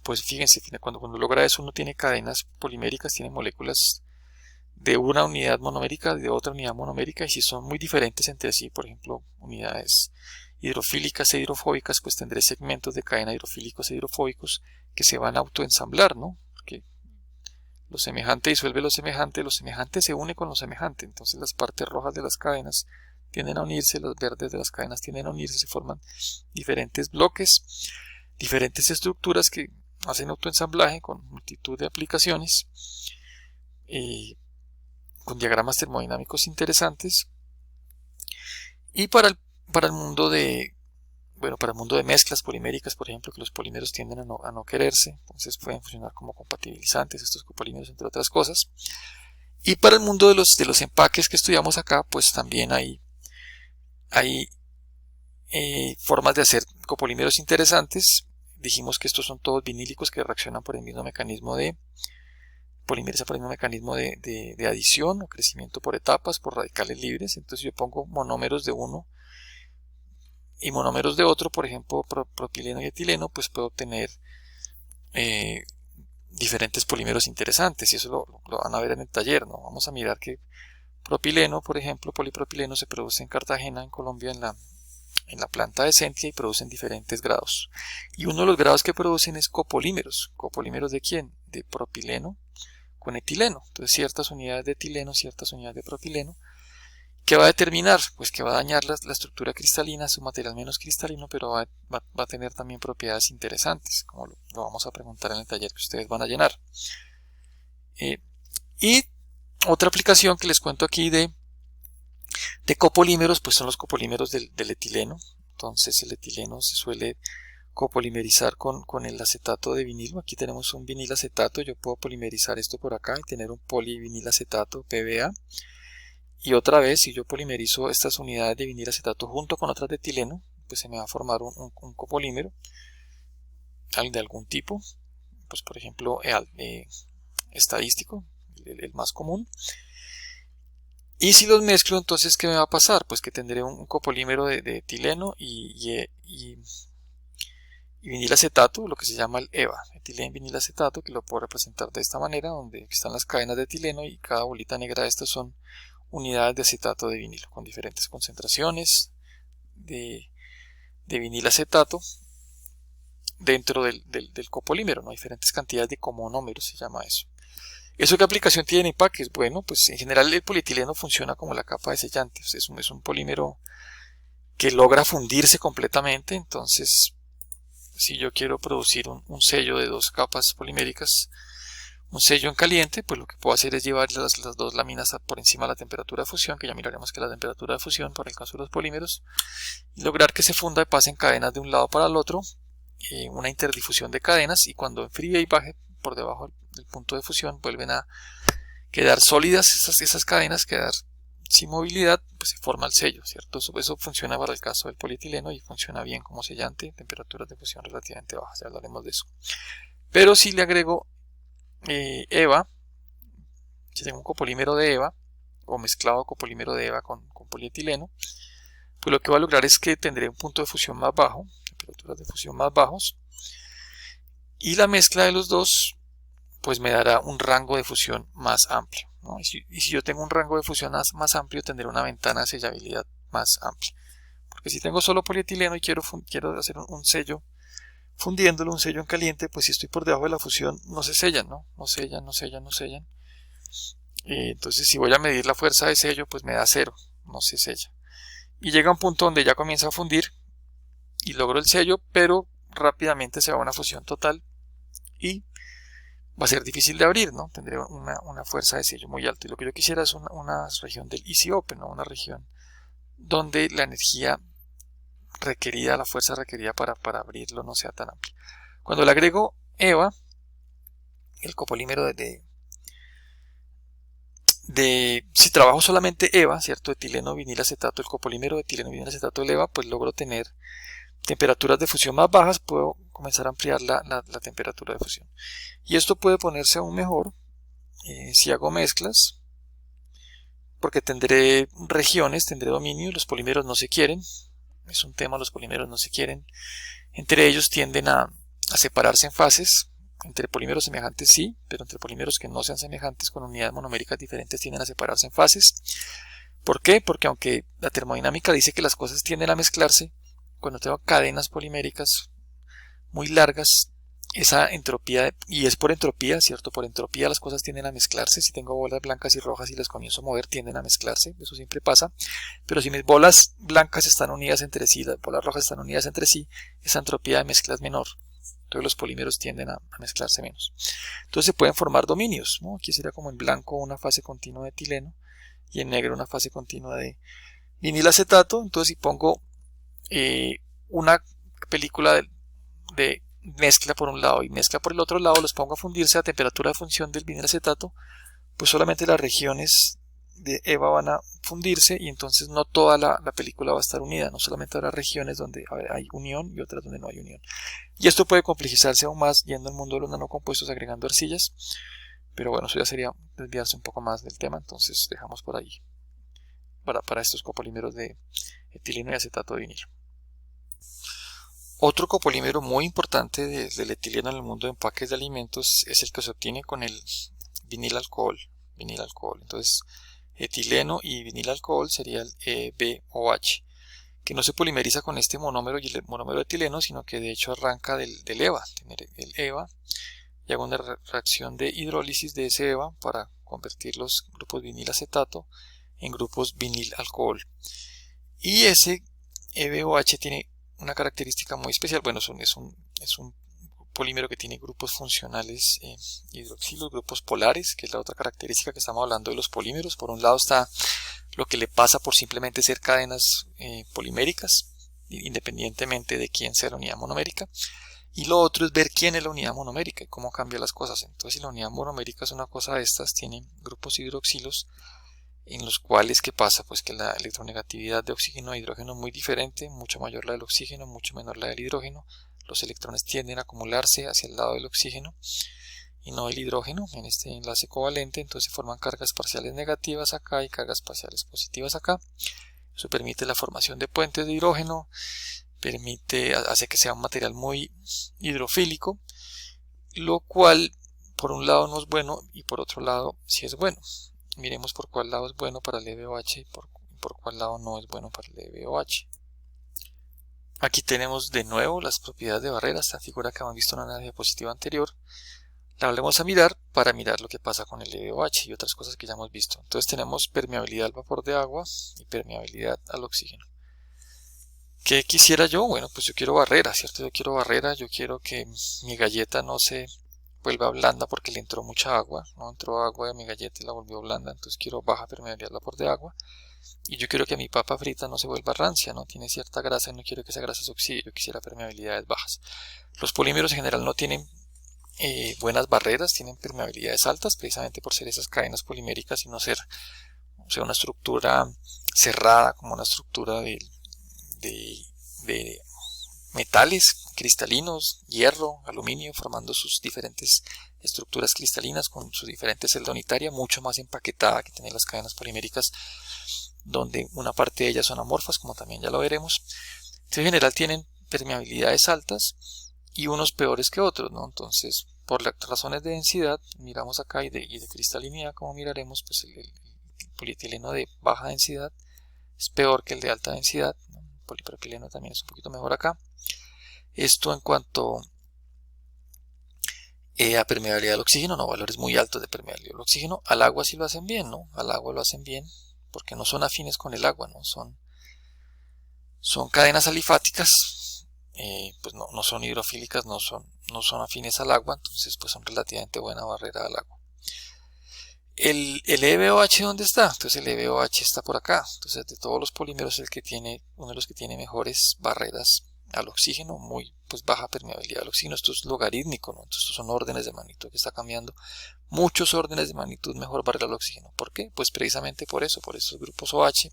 pues fíjense, cuando logra eso uno tiene cadenas poliméricas, tiene moléculas de una unidad monomérica, de otra unidad monomérica, y si son muy diferentes entre sí, por ejemplo, unidades hidrofílicas e hidrofóbicas, pues tendré segmentos de cadena hidrofílicos e hidrofóbicos que se van a autoensamblar, ¿no? Porque lo semejante disuelve lo semejante se une con lo semejante, entonces las partes rojas de las cadenas tienden a unirse, los verdes de las cadenas tienden a unirse, se forman diferentes bloques, diferentes estructuras que hacen autoensamblaje con multitud de aplicaciones, con diagramas termodinámicos interesantes. Y para el mundo de mezclas poliméricas, por ejemplo, que los polímeros tienden a no quererse, entonces pueden funcionar como compatibilizantes estos copolímeros, entre otras cosas. Y para el mundo de los empaques que estudiamos acá, pues también hay formas de hacer copolímeros interesantes. Dijimos que estos son todos vinílicos que reaccionan por el mismo mecanismo de polimeriza, por el mismo mecanismo de adición o crecimiento por etapas, por radicales libres. Entonces yo pongo monómeros de uno y monómeros de otro, por ejemplo propileno y etileno, pues puedo obtener diferentes polímeros interesantes, y eso lo van a ver en el taller, ¿no? Vamos a mirar que propileno, por ejemplo, polipropileno se produce en Cartagena, en Colombia, en la planta de Sentia, y producen diferentes grados. Y uno de los grados que producen es copolímeros. ¿Copolímeros de quién? De propileno con etileno. Entonces ciertas unidades de etileno, ciertas unidades de propileno. ¿Qué va a determinar? Pues que va a dañar la estructura cristalina, es un material menos cristalino, pero va a tener también propiedades interesantes, como lo vamos a preguntar en el taller que ustedes van a llenar. Y otra aplicación que les cuento aquí de copolímeros, pues son los copolímeros del etileno. Entonces el etileno se suele copolimerizar con el acetato de vinilo. Aquí tenemos un vinilacetato, yo puedo polimerizar esto por acá y tener un polivinilacetato PBA. Y otra vez, si yo polimerizo estas unidades de vinilacetato junto con otras de etileno, pues se me va a formar un copolímero de algún tipo, pues por ejemplo estadístico, el más común. Y si los mezclo, entonces ¿qué me va a pasar? Pues que tendré un copolímero de etileno y vinilacetato, lo que se llama el EVA, etileno vinilacetato, que lo puedo representar de esta manera, donde están las cadenas de etileno y cada bolita negra de estas son unidades de acetato de vinilo con diferentes concentraciones de vinilacetato dentro del copolímero, ¿no? Diferentes cantidades de comonómeros se llama eso. ¿Eso qué aplicación tiene en empaques? Bueno, pues en general el polietileno funciona como la capa de sellante, es un polímero que logra fundirse completamente. Entonces si yo quiero producir un sello de dos capas poliméricas, un sello en caliente, pues lo que puedo hacer es llevar las dos láminas por encima de la temperatura de fusión, que ya miraremos que la temperatura de fusión para el caso de los polímeros, y lograr que se funda y pase en cadenas de un lado para el otro, una interdifusión de cadenas, y cuando enfríe y baje por debajo del punto de fusión, vuelven a quedar sólidas esas cadenas, quedar sin movilidad, pues se forma el sello, ¿cierto? Eso funciona para el caso del polietileno y funciona bien como sellante, temperaturas de fusión relativamente bajas, ya hablaremos de eso. Pero si le agrego EVA, si tengo un copolímero de EVA, o mezclado copolímero de EVA con polietileno, pues lo que va a lograr es que tendré un punto de fusión más bajo, temperaturas de fusión más bajos, y la mezcla de los dos pues me dará un rango de fusión más amplio, ¿no? Y si yo tengo un rango de fusión más amplio, tendré una ventana de sellabilidad más amplia. Porque si tengo solo polietileno y quiero hacer un sello, fundiéndolo, un sello en caliente, pues si estoy por debajo de la fusión, no se sellan, ¿no? No sellan. Entonces si voy a medir la fuerza de sello, pues me da 0, no se sella. Y llega un punto donde ya comienza a fundir y logro el sello, pero rápidamente se va a una fusión total y va a ser difícil de abrir, ¿no? Tendré una fuerza de sello muy alta. Y lo que yo quisiera es una región del easy open, ¿no? Una región donde la energía requerida, la fuerza requerida para abrirlo no sea tan amplia. Cuando le agrego EVA, el copolímero si trabajo solamente EVA, ¿cierto? Etileno vinil acetato, el copolímero de etileno vinil acetato del EVA, pues logro tener temperaturas de fusión más bajas, puedo comenzar a ampliar la temperatura de fusión. Y esto puede ponerse aún mejor si hago mezclas, porque tendré regiones, tendré dominio, los polímeros no se quieren, es un tema, los polímeros no se quieren, entre ellos tienden a separarse en fases, entre polímeros semejantes sí, pero entre polímeros que no sean semejantes con unidades monoméricas diferentes tienden a separarse en fases. ¿Por qué? Porque aunque la termodinámica dice que las cosas tienden a mezclarse, cuando tengo cadenas poliméricas muy largas, esa entropía, y es por entropía, ¿cierto? Por entropía las cosas tienden a mezclarse. Si tengo bolas blancas y rojas y las comienzo a mover, tienden a mezclarse, eso siempre pasa. Pero si mis bolas blancas están unidas entre sí, las bolas rojas están unidas entre sí, esa entropía de mezcla es menor. Entonces los polímeros tienden a mezclarse menos. Entonces se pueden formar dominios, ¿no? Aquí sería como en blanco una fase continua de etileno y en negro una fase continua de vinil acetato. Entonces si pongo una película de mezcla por un lado y mezcla por el otro lado, los pongo a fundirse a temperatura de función del vinil acetato, pues solamente las regiones de EVA van a fundirse y entonces no toda la película va a estar unida, no solamente habrá regiones donde hay unión y otras donde no hay unión. Y esto puede complejizarse aún más yendo al mundo de los nanocompuestos agregando arcillas, pero bueno, eso ya sería desviarse un poco más del tema, entonces dejamos por ahí para estos copolímeros de etileno y acetato de vinil. Otro copolímero muy importante del etileno en el mundo de empaques de alimentos es el que se obtiene con el vinil alcohol. Entonces, etileno y vinil alcohol sería el EVOH, que no se polimeriza con este monómero y el monómero de etileno, sino que de hecho arranca del EVA. Tener el EVA y hago una reacción de hidrólisis de ese EVA para convertir los grupos vinil acetato en grupos vinil alcohol. Y ese EVOH tiene una característica muy especial. Bueno, es un polímero que tiene grupos funcionales hidroxilos, grupos polares, que es la otra característica que estamos hablando de los polímeros. Por un lado está lo que le pasa por simplemente ser cadenas poliméricas, independientemente de quién sea la unidad monomérica. Y lo otro es ver quién es la unidad monomérica y cómo cambian las cosas. Entonces, si la unidad monomérica es una cosa de estas, tiene grupos hidroxilos en los cuales, ¿qué pasa? Pues que la electronegatividad de oxígeno e hidrógeno es muy diferente, mucho mayor la del oxígeno, mucho menor la del hidrógeno. Los electrones tienden a acumularse hacia el lado del oxígeno y no del hidrógeno en este enlace covalente, entonces se forman cargas parciales negativas acá y cargas parciales positivas acá. Eso permite la formación de puentes de hidrógeno, hace que sea un material muy hidrofílico, lo cual por un lado no es bueno y por otro lado sí es bueno. Miremos por cuál lado es bueno para el EVOH y por cuál lado no es bueno para el EVOH. Aquí tenemos de nuevo las propiedades de barrera, esta figura que hemos visto en una diapositiva anterior. La volvemos a mirar para mirar lo que pasa con el EVOH y otras cosas que ya hemos visto. Entonces tenemos permeabilidad al vapor de agua y permeabilidad al oxígeno. ¿Qué quisiera yo? Bueno, pues yo quiero barrera, ¿cierto? Yo quiero barrera, yo quiero que mi galleta no se vuelva blanda porque le entró mucha agua, no entró agua a mi galleta y la volvió blanda, entonces quiero baja permeabilidad al vapor de agua. Y yo quiero que mi papa frita no se vuelva rancia, no tiene cierta grasa y no quiero que esa grasa se oxide, yo quisiera permeabilidades bajas. Los polímeros en general no tienen buenas barreras, tienen permeabilidades altas, precisamente por ser esas cadenas poliméricas y no ser, o sea, una estructura cerrada como una estructura de metales cristalinos, hierro, aluminio, formando sus diferentes estructuras cristalinas con su diferente celda unitaria, mucho más empaquetada que tienen las cadenas poliméricas, donde una parte de ellas son amorfas, como también ya lo veremos. En general tienen permeabilidades altas y unos peores que otros, ¿no? Entonces, por las razones de densidad, miramos acá y de cristalinidad, como miraremos, pues el polietileno de baja densidad es peor que el de alta densidad, ¿no? El polipropileno también es un poquito mejor acá. Esto en cuanto a permeabilidad al oxígeno, no, valores muy altos de permeabilidad al oxígeno. Al agua sí lo hacen bien, ¿no? Al agua lo hacen bien, porque no son afines con el agua, ¿no? Son cadenas alifáticas, pues no son hidrofílicas, no son afines al agua, entonces pues son relativamente buena barrera al agua. El EVOH, ¿dónde está? Entonces el EVOH está por acá. Entonces de todos los polímeros uno de los que tiene mejores barreras al oxígeno, muy pues baja permeabilidad al oxígeno. Esto es logarítmico, ¿no? Entonces, estos son órdenes de magnitud que está cambiando. Muchos órdenes de magnitud mejor barrera al oxígeno. ¿Por qué? Pues precisamente por estos grupos OH,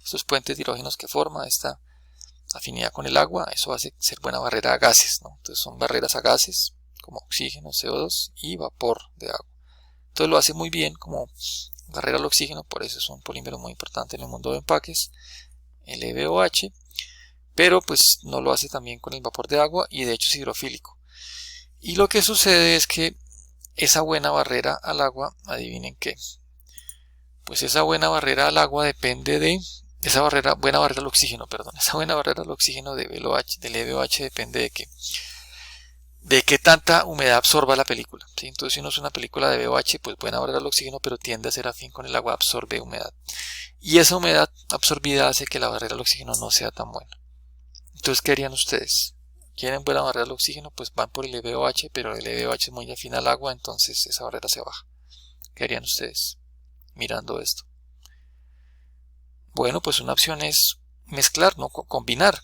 estos puentes de hidrógenos que forma esta afinidad con el agua, eso hace ser buena barrera a gases, ¿no? Entonces son barreras a gases como oxígeno, CO2 y vapor de agua. Entonces lo hace muy bien como barrera al oxígeno, por eso es un polímero muy importante en el mundo de empaques, el EVOH, pero pues no lo hace también con el vapor de agua y de hecho es hidrofílico. Y lo que sucede es que esa buena barrera al agua, adivinen qué, pues esa buena barrera al agua depende de esa buena barrera al oxígeno, perdón, esa buena barrera al oxígeno del EVOH depende de qué tanta humedad absorba la película, ¿sí? Entonces si uno es una película de EVOH, pues buena barrera al oxígeno, pero tiende a ser afín con el agua, absorbe humedad. Y esa humedad absorbida hace que la barrera al oxígeno no sea tan buena. Entonces, ¿qué harían ustedes? ¿Quieren buena barrera al oxígeno? Pues van por el EVOH, pero el EVOH es muy afín al agua, entonces esa barrera se baja. ¿Qué harían ustedes mirando esto? Bueno, pues una opción es mezclar, ¿no? Combinar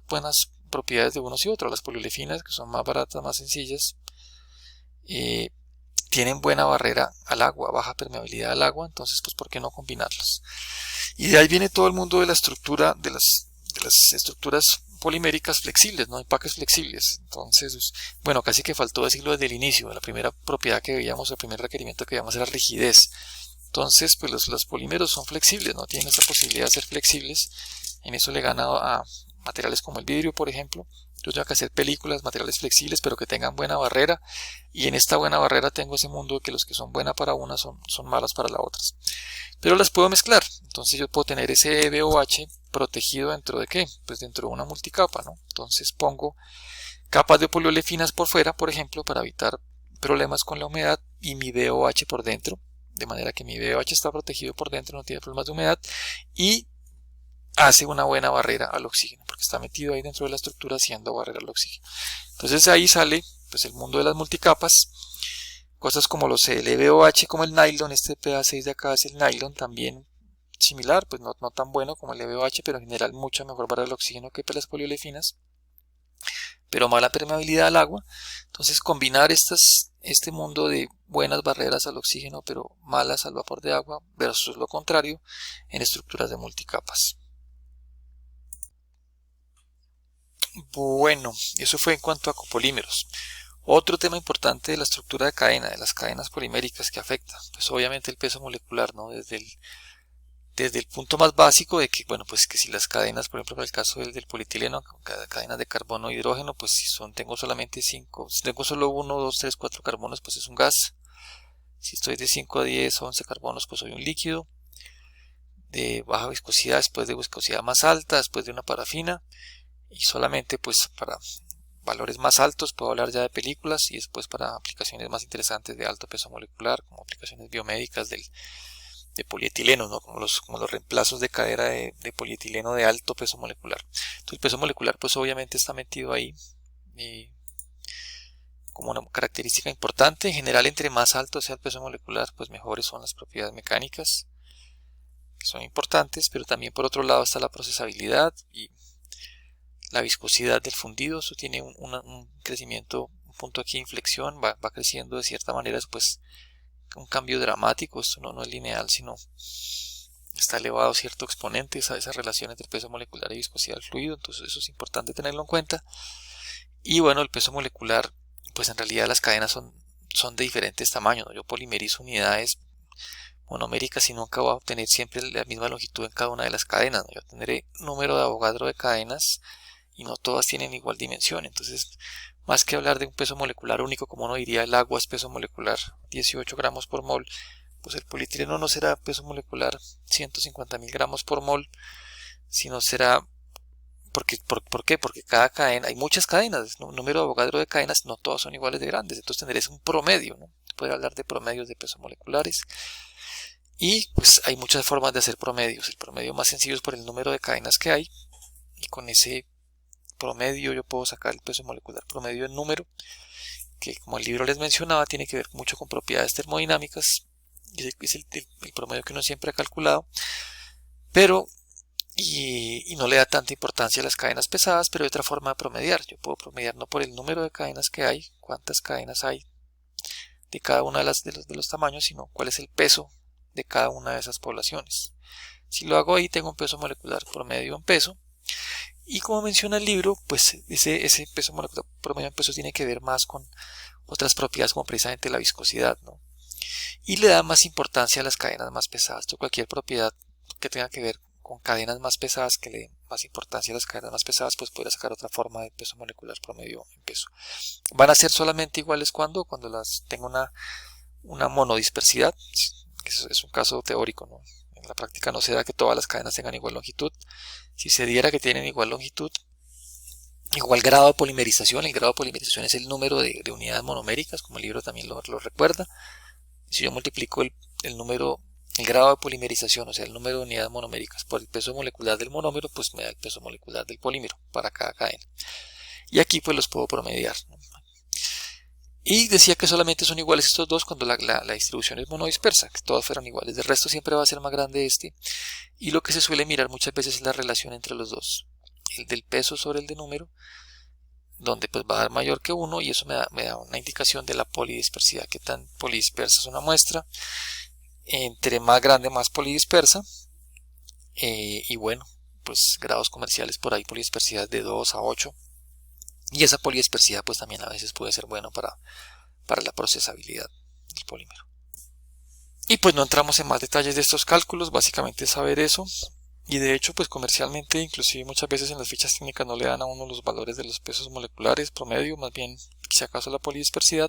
buenas propiedades de unos y otros. Las poliolefinas, que son más baratas, más sencillas, tienen buena barrera al agua, baja permeabilidad al agua, entonces pues ¿por qué no combinarlas? Y de ahí viene todo el mundo de la estructura, de las estructuras poliméricas flexibles, ¿no? Empaques flexibles. Entonces, bueno, casi que faltó decirlo desde el inicio. La primera propiedad que veíamos, el primer requerimiento que veíamos era rigidez. Entonces, pues los polímeros son flexibles, ¿no? Tienen esa posibilidad de ser flexibles. En eso le gana a materiales como el vidrio, por ejemplo. Yo tengo que hacer películas, materiales flexibles, pero que tengan buena barrera. Y en esta buena barrera tengo ese mundo de que los que son buenas para una son malas para las otras. Pero las puedo mezclar. Entonces yo puedo tener ese EVOH protegido dentro de ¿qué? Pues dentro de una multicapa, ¿no? Entonces pongo capas de poliolefinas por fuera, por ejemplo, para evitar problemas con la humedad, y mi VOH por dentro, de manera que mi VOH está protegido por dentro, no tiene problemas de humedad y hace una buena barrera al oxígeno, porque está metido ahí dentro de la estructura haciendo barrera al oxígeno. Entonces ahí sale pues el mundo de las multicapas, cosas como los EVOH, como el nylon. Este PA6 de acá es el nylon, también similar, pues no tan bueno como el EVOH, pero en general mucha mejor barrera al oxígeno que las poliolefinas, pero mala permeabilidad al agua. Entonces combinar este mundo de buenas barreras al oxígeno pero malas al vapor de agua versus lo contrario en estructuras de multicapas. Bueno, eso fue en cuanto a copolímeros. Otro tema importante de la estructura de cadena, de las cadenas poliméricas que afecta, pues obviamente el peso molecular, ¿no? Desde el punto más básico de que, bueno, pues que si las cadenas, por ejemplo, en el caso del polietileno, cadenas de carbono e hidrógeno, pues si tengo solamente 5, si tengo solo 1, 2, 3, 4 carbonos, pues es un gas. Si estoy de 5 a 10, 11 carbonos, pues soy un líquido. De baja viscosidad, después de viscosidad más alta, después de una parafina. Y solamente pues para valores más altos puedo hablar ya de películas, y después para aplicaciones más interesantes de alto peso molecular, como aplicaciones biomédicas de polietileno, ¿no? como los reemplazos de cadera de polietileno de alto peso molecular. Entonces el peso molecular pues obviamente está metido ahí como una característica importante. En general, entre más alto sea el peso molecular, pues mejores son las propiedades mecánicas, que son importantes, pero también por otro lado está la procesabilidad y la viscosidad del fundido. Eso tiene un crecimiento punto aquí de inflexión, va creciendo de cierta manera, pues un cambio dramático. Esto no es lineal, sino está elevado cierto exponente, esa relación entre peso molecular y viscosidad del fluido. Entonces eso es importante tenerlo en cuenta. Y bueno, el peso molecular, pues en realidad las cadenas son de diferentes tamaños, ¿no? Yo polimerizo unidades monoméricas y nunca voy a obtener siempre la misma longitud en cada una de las cadenas, ¿no? Yo tendré número de Avogadro de cadenas y no todas tienen igual dimensión. Entonces, más que hablar de un peso molecular único, como uno diría el agua es peso molecular 18 gramos por mol, pues el polietileno no será peso molecular 150.000 gramos por mol, sino será... ¿Por qué? Porque cada cadena, hay muchas cadenas, ¿no? Un número de Avogadro de cadenas, no todas son iguales de grandes, entonces tendréis un promedio, ¿no? Poder hablar de promedios de peso moleculares. Y pues hay muchas formas de hacer promedios. El promedio más sencillo es por el número de cadenas que hay, y con ese promedio yo puedo sacar el peso molecular promedio en número, que como el libro les mencionaba tiene que ver mucho con propiedades termodinámicas, y es el promedio que uno siempre ha calculado, pero y no le da tanta importancia a las cadenas pesadas. Pero hay otra forma de promediar. Yo puedo promediar no por el número de cadenas que hay, cuántas cadenas hay de cada una de los tamaños, sino cuál es el peso de cada una de esas poblaciones. Si lo hago ahí, tengo un peso molecular promedio en peso. Y como menciona el libro, pues ese peso molecular promedio en peso tiene que ver más con otras propiedades, como precisamente la viscosidad, ¿no? Y le da más importancia a las cadenas más pesadas. Cualquier propiedad que tenga que ver con cadenas más pesadas, que le den más importancia a las cadenas más pesadas, pues podrá sacar otra forma de peso molecular promedio en peso. Van a ser solamente iguales cuando las tenga una monodispersidad. Es un caso teórico, ¿no? En la práctica no se da que todas las cadenas tengan igual longitud. Si se diera que tienen igual longitud, igual grado de polimerización, el grado de polimerización es el número de unidades monoméricas, como el libro también lo recuerda. Si yo multiplico el grado de polimerización, o sea el número de unidades monoméricas, por el peso molecular del monómero, pues me da el peso molecular del polímero para cada cadena. Y aquí pues los puedo promediar, ¿no? Y decía que solamente son iguales estos dos cuando la distribución es monodispersa, que todas fueran iguales. Del resto siempre va a ser más grande este. Y lo que se suele mirar muchas veces es la relación entre los dos. El del peso sobre el de número, donde pues va a dar mayor que 1, y eso me da una indicación de la polidispersidad, que tan polidispersa es una muestra. Entre más grande, más polidispersa. Y bueno, pues grados comerciales por ahí, polidispersidad de 2 a 8. Y esa polidispersidad pues también a veces puede ser bueno para la procesabilidad del polímero. Y pues no entramos en más detalles de estos cálculos, básicamente es saber eso. Y de hecho pues comercialmente, inclusive muchas veces en las fichas técnicas no le dan a uno los valores de los pesos moleculares promedio, más bien si acaso la polidispersidad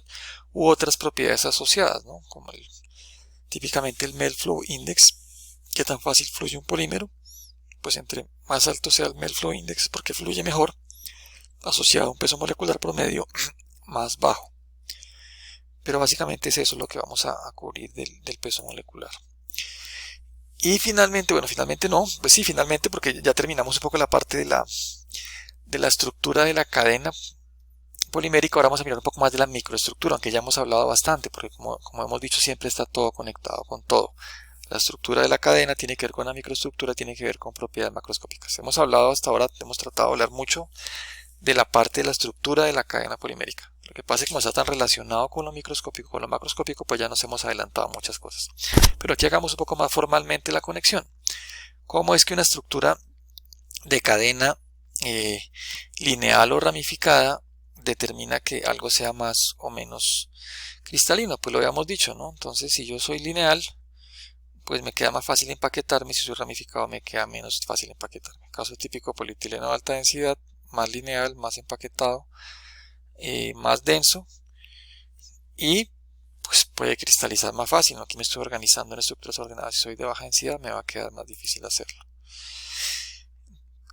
u otras propiedades asociadas, ¿no? Como típicamente el melt flow index, que tan fácil fluye un polímero, pues entre más alto sea el melt flow index porque fluye mejor, asociado a un peso molecular promedio más bajo. Pero básicamente es eso lo que vamos a cubrir del peso molecular. Y finalmente, bueno, finalmente no, pues sí, finalmente, porque ya terminamos un poco la parte de la estructura de la cadena polimérica. Ahora vamos a mirar un poco más de la microestructura, aunque ya hemos hablado bastante, porque como hemos dicho, siempre está todo conectado con todo. La estructura de la cadena tiene que ver con la microestructura, tiene que ver con propiedades macroscópicas. Hemos hablado hasta ahora, hemos tratado de hablar mucho de la parte de la estructura de la cadena polimérica. Lo que pasa es que como está tan relacionado con lo microscópico, con lo macroscópico, pues ya nos hemos adelantado muchas cosas. Pero aquí hagamos un poco más formalmente la conexión. ¿Cómo es que una estructura de cadena lineal o ramificada determina que algo sea más o menos cristalino? Pues lo habíamos dicho, ¿no? Entonces, si yo soy lineal, pues me queda más fácil empaquetarme. Si soy ramificado, me queda menos fácil empaquetarme. Caso típico, polietileno de alta densidad, más lineal, más empaquetado, más denso, y pues puede cristalizar más fácil, ¿no? Aquí me estoy organizando en estructuras ordenadas. Si soy de baja densidad, me va a quedar más difícil hacerlo.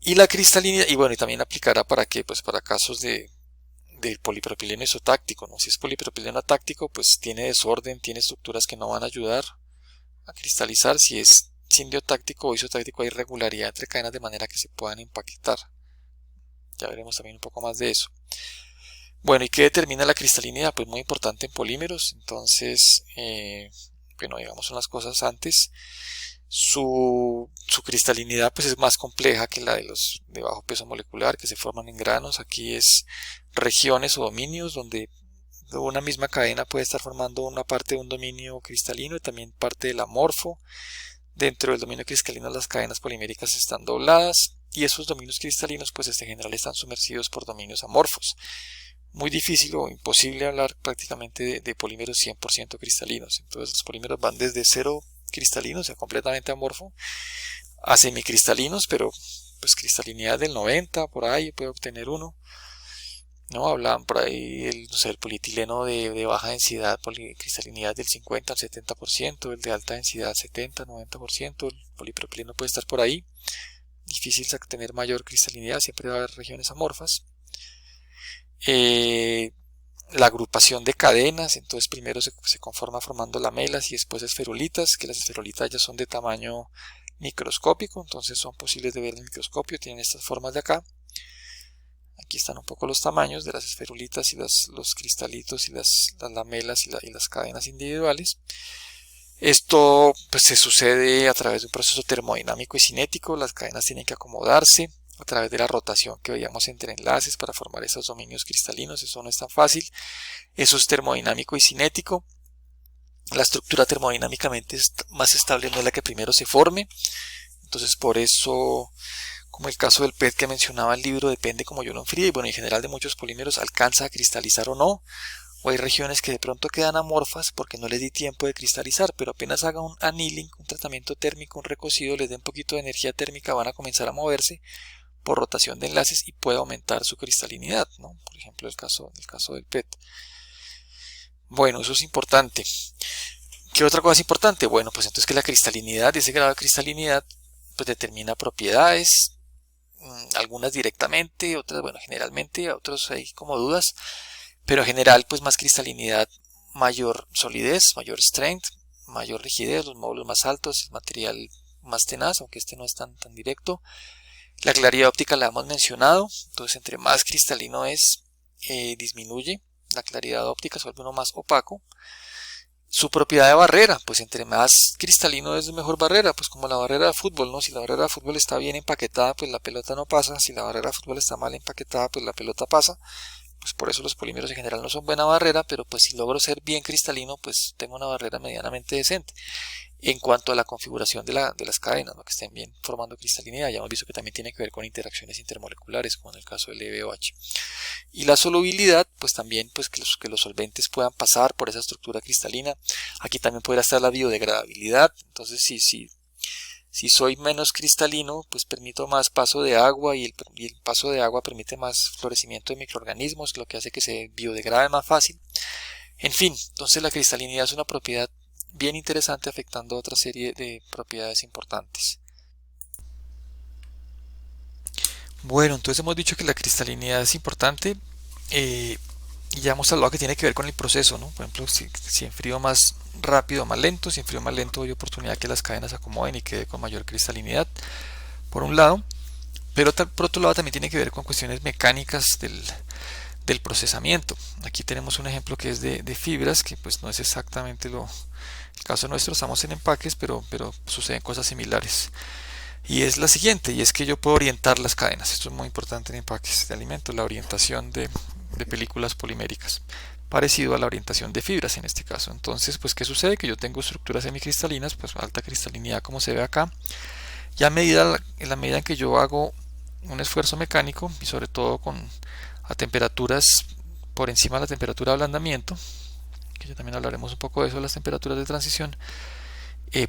Y la cristalinidad, y bueno, y también aplicará para qué, pues para casos de polipropileno isotáctico, ¿no? Si es polipropileno atáctico, pues tiene desorden, tiene estructuras que no van a ayudar a cristalizar. Si es sindiotáctico o isotáctico, hay irregularidad entre cadenas de manera que se puedan empaquetar. Ya veremos también un poco más de eso. Bueno, ¿y qué determina la cristalinidad? Pues muy importante en polímeros. Entonces, bueno, digamos son las cosas antes. Su cristalinidad pues es más compleja que la de los de bajo peso molecular, que se forman en granos. Aquí es regiones o dominios donde Una misma cadena puede estar formando una parte de un dominio cristalino y también parte del amorfo. Dentro del dominio cristalino las cadenas poliméricas están dobladas y esos dominios cristalinos pues en general están sumergidos por dominios amorfos. Muy difícil o imposible hablar prácticamente de polímeros 100% cristalinos. Entonces los polímeros van desde cero cristalinos, o sea, completamente amorfo, a semicristalinos, pero pues cristalinidad del 90, por ahí puede obtener uno. No, hablaban por ahí no sé, el polietileno de baja densidad, cristalinidad del 50 al 70%, el de alta densidad 70, 90%, el polipropileno puede estar por ahí. Difícil tener mayor cristalinidad, siempre va a haber regiones amorfas. La agrupación de cadenas, entonces primero se conforma formando lamelas y después esferulitas, que las esferulitas ya son de tamaño microscópico, entonces son posibles de ver en el microscopio, tienen estas formas de acá. Aquí están un poco los tamaños de las esferulitas y los cristalitos y las lamelas y las cadenas individuales. Esto pues se sucede a través de un proceso termodinámico y cinético. Las cadenas tienen que acomodarse a través de la rotación que veíamos entre enlaces para formar esos dominios cristalinos. Eso no es tan fácil. Eso es termodinámico y cinético. La estructura termodinámicamente más estable no es la que primero se forme. Entonces por eso, como el caso del PET que mencionaba el libro, depende como yo lo enfríe. Y bueno, en general de muchos polímeros alcanza a cristalizar o no. O hay regiones que de pronto quedan amorfas porque no les di tiempo de cristalizar, pero apenas haga un annealing, un tratamiento térmico, un recocido, les dé un poquito de energía térmica, van a comenzar a moverse por rotación de enlaces y puede aumentar su cristalinidad, ¿no? Por ejemplo, el caso del PET. Bueno, eso es importante. ¿Qué otra cosa es importante? Bueno, pues entonces que la cristalinidad, ese grado de cristalinidad, pues determina propiedades, algunas directamente, otras, bueno, generalmente, otros hay como dudas, pero en general, pues más cristalinidad, mayor solidez, mayor strength, mayor rigidez, los módulos más altos, el material más tenaz, aunque este no es tan directo. La claridad óptica la hemos mencionado, entonces entre más cristalino es, disminuye la claridad óptica, se vuelve uno más opaco. Su propiedad de barrera, pues entre más cristalino es mejor barrera, pues como la barrera de fútbol, ¿no? Si la barrera de fútbol está bien empaquetada, pues la pelota no pasa. Si la barrera de fútbol está mal empaquetada, pues la pelota pasa. Pues por eso los polímeros en general no son buena barrera, pero pues si logro ser bien cristalino, pues tengo una barrera medianamente decente. En cuanto a la configuración de las cadenas, ¿no? Que estén bien formando cristalinidad, ya hemos visto que también tiene que ver con interacciones intermoleculares, como en el caso del EVOH. Y la solubilidad, pues también pues que los solventes puedan pasar por esa estructura cristalina. Aquí también podrá estar la biodegradabilidad, entonces si soy menos cristalino, pues permito más paso de agua y el paso de agua permite más florecimiento de microorganismos, lo que hace que se biodegrade más fácil. En fin, entonces la cristalinidad es una propiedad bien interesante afectando otra serie de propiedades importantes. Bueno, entonces hemos dicho que la cristalinidad es importante y ya hemos hablado que tiene que ver con el proceso, ¿no? Por ejemplo, si enfrío más rápido o más lento, si enfrío más lento hay oportunidad que las cadenas se acomoden y quede con mayor cristalinidad, por un lado, pero por otro lado también tiene que ver con cuestiones mecánicas del procesamiento. Aquí tenemos un ejemplo que es de fibras, que pues no es exactamente el caso nuestro, estamos en empaques, pero suceden cosas similares. Y es la siguiente, y es que yo puedo orientar las cadenas. Esto es muy importante en empaques de alimentos, la orientación de películas poliméricas, parecido a la orientación de fibras en este caso. Entonces, pues, ¿qué sucede? Que yo tengo estructuras semicristalinas, pues alta cristalinidad como se ve acá, y en la medida en que yo hago un esfuerzo mecánico, y sobre todo a temperaturas por encima de la temperatura de ablandamiento, que ya también hablaremos un poco de eso, las temperaturas de transición,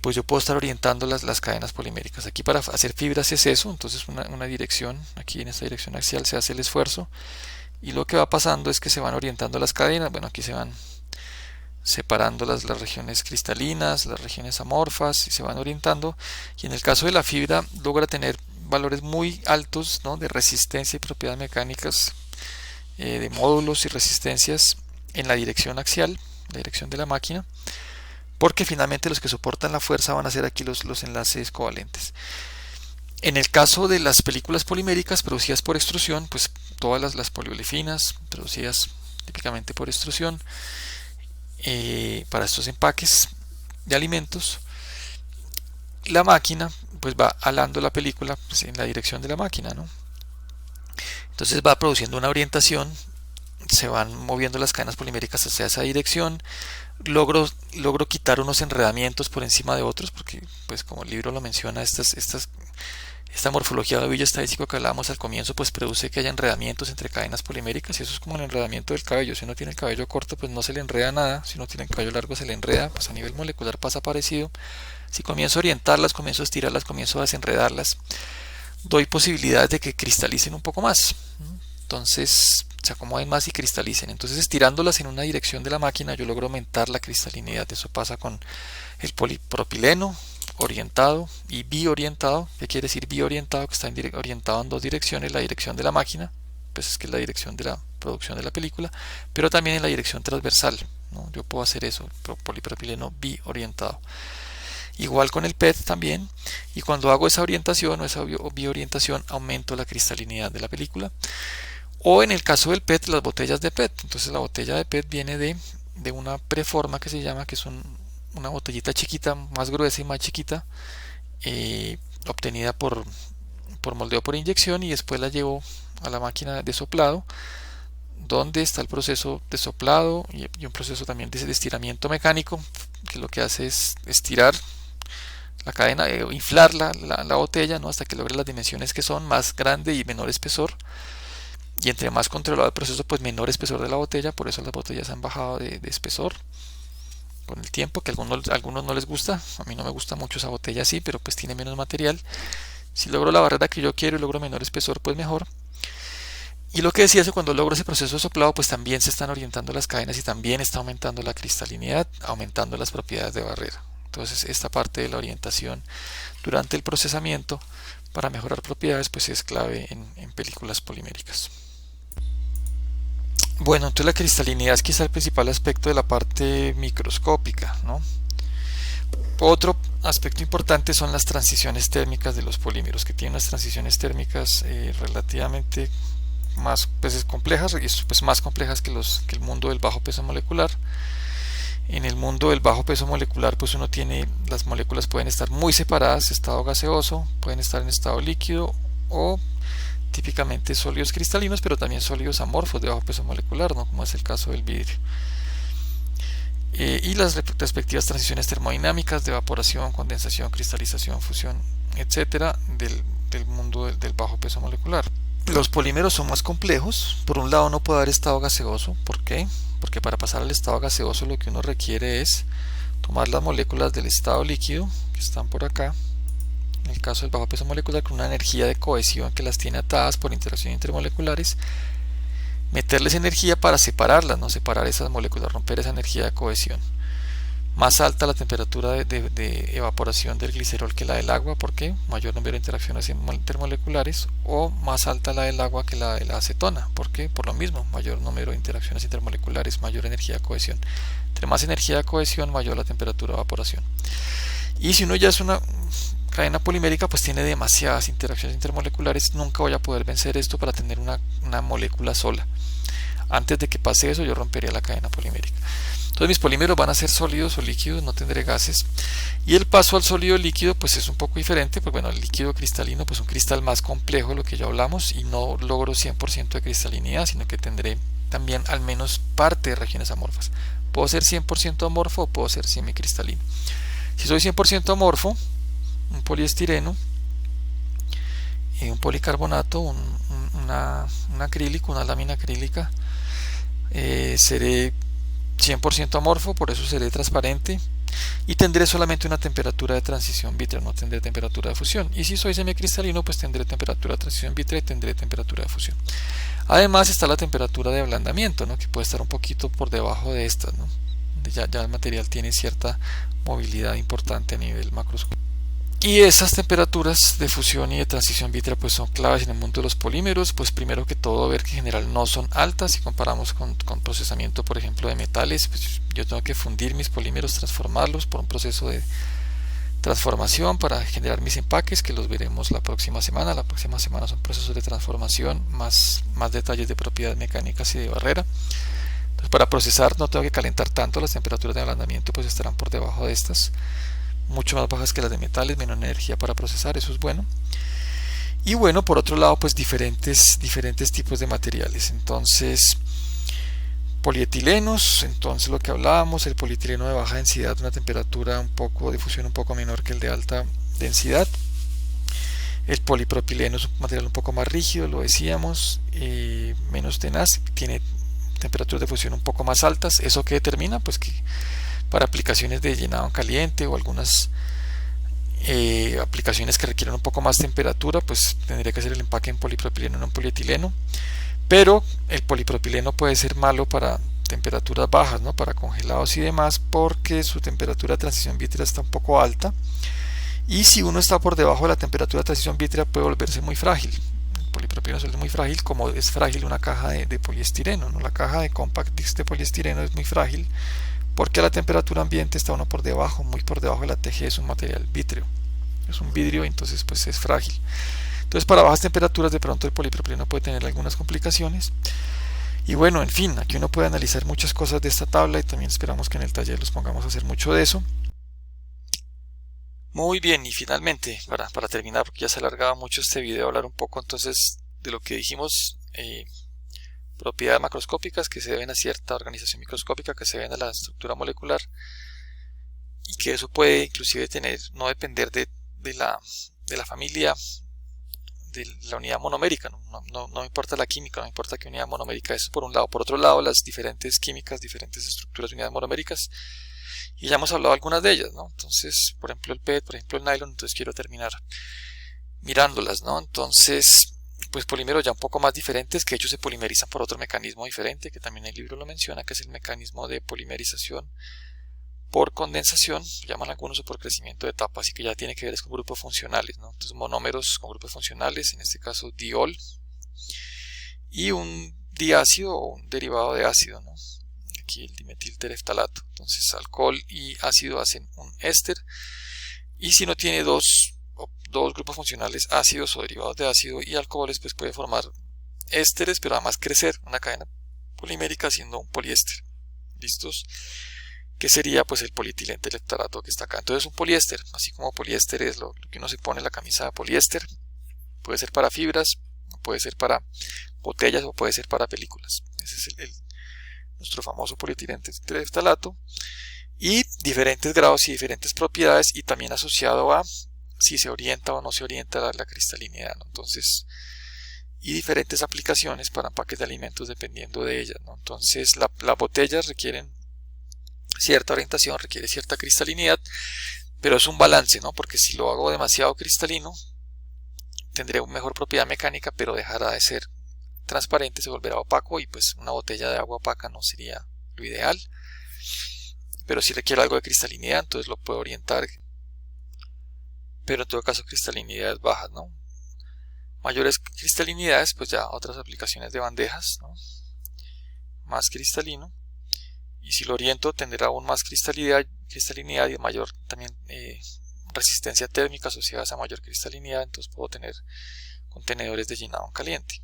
pues yo puedo estar orientando las cadenas poliméricas. Aquí para hacer fibras es eso, entonces una dirección, aquí en esta dirección axial se hace el esfuerzo y lo que va pasando es que se van orientando las cadenas. Bueno, aquí se van separando las regiones cristalinas, las regiones amorfas y se van orientando, y en el caso de la fibra logra tener valores muy altos, ¿no? De resistencia y propiedades mecánicas, de módulos y resistencias en la dirección axial, la dirección de la máquina, porque finalmente los que soportan la fuerza van a ser aquí los enlaces covalentes. En el caso de las películas poliméricas producidas por extrusión, pues todas las poliolefinas producidas típicamente por extrusión, para estos empaques de alimentos, la máquina pues va alando la película pues, en la dirección de la máquina, ¿no? Entonces va produciendo una orientación se van moviendo las cadenas poliméricas hacia esa dirección. Logro quitar unos enredamientos por encima de otros, porque pues como el libro lo menciona, esta morfología de ovillo estadístico que hablábamos al comienzo pues produce que haya enredamientos entre cadenas poliméricas, y eso es como el enredamiento del cabello. Si uno tiene el cabello corto pues no se le enreda nada, si uno tiene el cabello largo se le enreda. Pues a nivel molecular pasa parecido. Si comienzo a orientarlas, comienzo a estirarlas, comienzo a desenredarlas, doy posibilidades de que cristalicen un poco más. Entonces se acomoden más y cristalicen. Entonces estirándolas en una dirección de la máquina yo logro aumentar la cristalinidad. Eso pasa con el polipropileno orientado y biorientado. ¿Qué quiere decir biorientado? Que está orientado en dos direcciones: la dirección de la máquina, pues es que es la dirección de la producción de la película, pero también en la dirección transversal, ¿no? Yo puedo hacer eso, polipropileno biorientado. Igual con el PET también, y cuando hago esa orientación o esa biorientación aumento la cristalinidad de la película. O en el caso del PET, las botellas de PET. Entonces la botella de PET viene de una preforma que se llama, que es una botellita chiquita, más gruesa y más chiquita, obtenida por moldeo por inyección, y después la llevo a la máquina de soplado, donde está el proceso de soplado y un proceso también de estiramiento mecánico, que lo que hace es estirar la cadena, inflar la botella, ¿no? Hasta que logre las dimensiones que son, más grande y menor espesor. Y entre más controlado el proceso, pues menor espesor de la botella. Por eso las botellas han bajado de espesor con el tiempo, que a algunos no les gusta. A mí no me gusta mucho esa botella así, pero pues tiene menos material. Si logro la barrera que yo quiero y logro menor espesor, pues mejor. Y lo que decía es que cuando logro ese proceso de soplado, pues también se están orientando las cadenas y también está aumentando la cristalinidad, aumentando las propiedades de barrera. Entonces esta parte de la orientación durante el procesamiento para mejorar propiedades pues es clave en películas poliméricas. Bueno, entonces la cristalinidad es quizá el principal aspecto de la parte microscópica, ¿no? Otro aspecto importante son las transiciones térmicas de los polímeros, que tienen unas transiciones térmicas relativamente más complejas, y pues más complejas que el mundo del bajo peso molecular. En el mundo del bajo peso molecular pues uno tiene, las moléculas pueden estar muy separadas, estado gaseoso, pueden estar en estado líquido o típicamente sólidos cristalinos, pero también sólidos amorfos de bajo peso molecular, ¿no? Como es el caso del vidrio. Y las respectivas transiciones termodinámicas de evaporación, condensación, cristalización, fusión, etcétera, del mundo del bajo peso molecular. Los polímeros son más complejos. Por un lado no puede haber estado gaseoso. ¿Por qué? Porque para pasar al estado gaseoso lo que uno requiere es tomar las moléculas del estado líquido, que están por acá, en el caso del bajo peso molecular, con una energía de cohesión que las tiene atadas por interacciones intermoleculares, meterles energía para separarlas, no separar esas moléculas, romper esa energía de cohesión. Más alta la temperatura de evaporación del glicerol que la del agua, ¿por qué? Mayor número de interacciones intermoleculares. O más alta la del agua que la de la acetona, ¿por qué? Por lo mismo, mayor número de interacciones intermoleculares, mayor energía de cohesión. Entre más energía de cohesión, mayor la temperatura de evaporación. Y si uno ya es una cadena polimérica, pues tiene demasiadas interacciones intermoleculares, nunca voy a poder vencer esto para tener una molécula sola. Antes de que pase eso, yo rompería la cadena polimérica. Entonces mis polímeros van a ser sólidos o líquidos, no tendré gases. Y el paso al sólido líquido pues es un poco diferente, pues bueno, el líquido cristalino pues un cristal más complejo, lo que ya hablamos, y no logro 100% de cristalinidad, sino que tendré también al menos parte de regiones amorfas. Puedo ser 100% amorfo o puedo ser semicristalino. Si soy 100% amorfo, un poliestireno, un policarbonato, un acrílico, una lámina acrílica, seré 100% amorfo, por eso seré transparente y tendré solamente una temperatura de transición vítrea, no tendré temperatura de fusión. Y si soy semicristalino, pues tendré temperatura de transición vítrea y tendré temperatura de fusión. Además está la temperatura de ablandamiento, ¿no? Que puede estar un poquito por debajo de esta, ¿no? Ya el material tiene cierta movilidad importante a nivel macroscópico. Y esas temperaturas de fusión y de transición vítrea pues son claves en el mundo de los polímeros. Pues primero que todo ver que en general no son altas. Si comparamos con procesamiento por ejemplo de metales, pues yo tengo que fundir mis polímeros, transformarlos por un proceso de transformación para generar mis empaques, que los veremos la próxima semana. La próxima semana son procesos de transformación, más detalles de propiedades mecánicas y de barrera. Entonces para procesar no tengo que calentar tanto, las temperaturas de ablandamiento pues estarán por debajo de estas, mucho más bajas que las de metales, menos energía para procesar, eso es bueno. Y bueno, por otro lado pues diferentes tipos de materiales. Entonces Polietilenos, entonces lo que hablábamos, el polietileno de baja densidad, una temperatura de fusión un poco menor que el de alta densidad. El polipropileno es un material un poco más rígido, lo decíamos, menos tenaz, tiene temperaturas de fusión un poco más altas. ¿Eso qué determina? Pues que para aplicaciones de llenado en caliente o algunas aplicaciones que requieren un poco más temperatura, pues tendría que ser el empaque en polipropileno, no en polietileno. Pero el polipropileno puede ser malo para temperaturas bajas, ¿no? Para congelados y demás, porque su temperatura de transición vítrea está un poco alta. Y si uno está por debajo de la temperatura de transición vítrea, puede volverse muy frágil. El polipropileno suele ser muy frágil, como es frágil una caja de poliestireno, ¿no? La caja de compact disc de poliestireno es muy frágil porque a la temperatura ambiente está uno por debajo, muy por debajo de la TG, es un material vítreo. Es un vidrio, entonces pues es frágil. Entonces para bajas temperaturas de pronto el polipropileno puede tener algunas complicaciones. Y bueno, en fin, aquí uno puede analizar muchas cosas de esta tabla y también esperamos que en el taller los pongamos a hacer mucho de eso. Muy bien, y finalmente, para terminar, porque ya se ha alargado mucho este video, hablar un poco entonces de lo que dijimos, propiedades macroscópicas que se deben a cierta organización microscópica, que se deben a la estructura molecular, y que eso puede inclusive no depender de la familia, de la unidad monomérica, no importa la química, no importa qué unidad monomérica es, por un lado. Por otro lado, las diferentes químicas, diferentes estructuras de unidades monoméricas, y ya hemos hablado de algunas de ellas, ¿no? Entonces, por ejemplo el PET, por ejemplo el nylon, entonces quiero terminar mirándolas, ¿no? Entonces, pues polímeros ya un poco más diferentes, que de hecho se polimerizan por otro mecanismo diferente, que también el libro lo menciona, que es el mecanismo de polimerización por condensación, llaman algunos, o por crecimiento de etapa, así que ya tiene que ver con grupos funcionales, ¿no? Entonces monómeros con grupos funcionales, en este caso diol, y un diácido o un derivado de ácido, ¿no? Aquí el dimetiltereftalato. Entonces alcohol y ácido hacen un éster, y si no tiene dos grupos funcionales, ácidos o derivados de ácido y alcoholes, pues puede formar ésteres, pero además crecer una cadena polimérica haciendo un poliéster. ¿Listos? Que sería pues el polietilente-tereftalato que está acá. Entonces un poliéster, así como poliéster es lo que uno se pone en la camisa de poliéster, puede ser para fibras, puede ser para botellas o puede ser para películas. Ese es nuestro famoso polietilente-tereftalato, y diferentes grados y diferentes propiedades, y también asociado a si se orienta o no se orienta la cristalinidad, ¿no? Entonces, y diferentes aplicaciones para empaques de alimentos dependiendo de ellas, ¿no? Entonces las botellas requieren cierta orientación, requiere cierta cristalinidad, pero es un balance, ¿no? Porque si lo hago demasiado cristalino, tendré una mejor propiedad mecánica, pero dejará de ser transparente, se volverá opaco, y pues una botella de agua opaca no sería lo ideal. Pero si requiere algo de cristalinidad, entonces lo puedo orientar, pero en todo caso cristalinidades bajas, ¿no? Mayores cristalinidades, pues ya otras aplicaciones de bandejas, ¿no? Más cristalino, y si lo oriento tendrá aún más cristalinidad y mayor también resistencia térmica asociada a esa mayor cristalinidad, entonces puedo tener contenedores de llenado en caliente.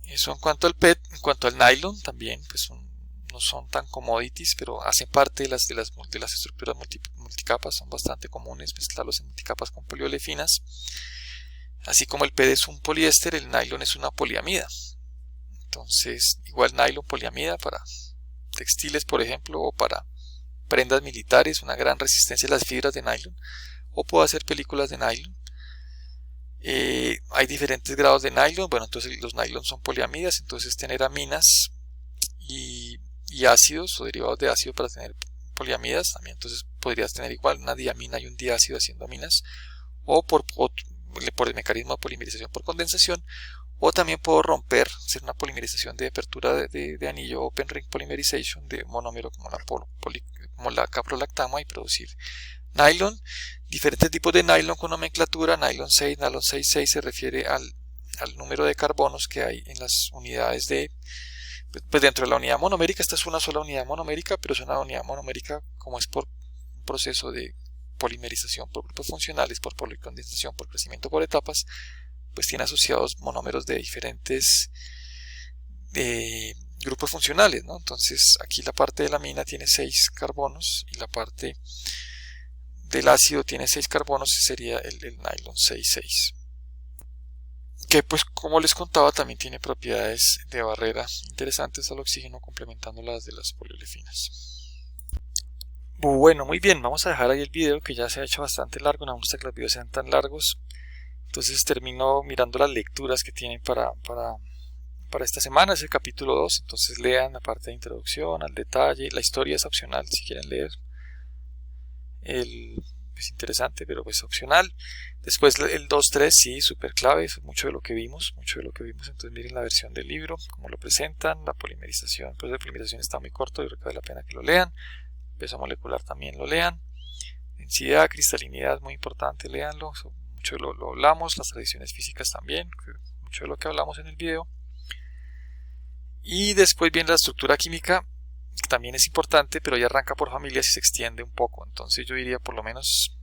Eso en cuanto al PET. En cuanto al nylon, también pues no son tan commodities, pero hacen parte de las estructuras multicapas, son bastante comunes mezclarlos en multicapas con poliolefinas. Así como el PET es un poliéster, el nylon es una poliamida. Entonces, igual nylon, poliamida para textiles, por ejemplo, o para prendas militares, una gran resistencia a las fibras de nylon, o puedo hacer películas de nylon. Hay diferentes grados de nylon. Bueno, entonces los nylon son poliamidas, entonces tener aminas y ácidos o derivados de ácido para tener poliamidas también. Entonces podrías tener igual una diamina y un diácido haciendo aminas, o por el mecanismo de polimerización por condensación, o también puedo hacer una polimerización de apertura de anillo, open ring polymerization de monómero como la caprolactama, y producir nylon. Diferentes tipos de nylon con nomenclatura: nylon 6, nylon 6,6 se refiere al número de carbonos que hay en las unidades pues dentro de la unidad monomérica. Esta es una sola unidad monomérica, pero es una unidad monomérica como es por un proceso de polimerización por grupos funcionales, por policondensación, por crecimiento por etapas, pues tiene asociados monómeros de diferentes grupos funcionales, ¿no? Entonces aquí la parte de la amina tiene 6 carbonos y la parte del ácido tiene 6 carbonos, y sería el nylon 6,6. Ok, que pues como les contaba también tiene propiedades de barrera interesantes al oxígeno, complementando las de las poliolefines. Bueno, muy bien, vamos a dejar ahí el video que ya se ha hecho bastante largo, no me gusta que los videos sean tan largos, entonces termino mirando las lecturas que tienen para esta semana. Es el capítulo 2, entonces lean la parte de introducción, al detalle, la historia es opcional si quieren leer, es interesante pero pues opcional. Después el 2-3 sí, súper clave, es mucho de lo que vimos, entonces miren la versión del libro, cómo lo presentan, la polimerización, el proceso de polimerización está muy corto, yo creo que vale la pena que lo lean, peso molecular también lo lean, densidad, cristalinidad, muy importante, leanlo, mucho lo hablamos, las tradiciones físicas también, mucho de lo que hablamos en el video. Y después viene la estructura química, que también es importante, pero ya arranca por familias y se extiende un poco. Entonces yo diría por lo menos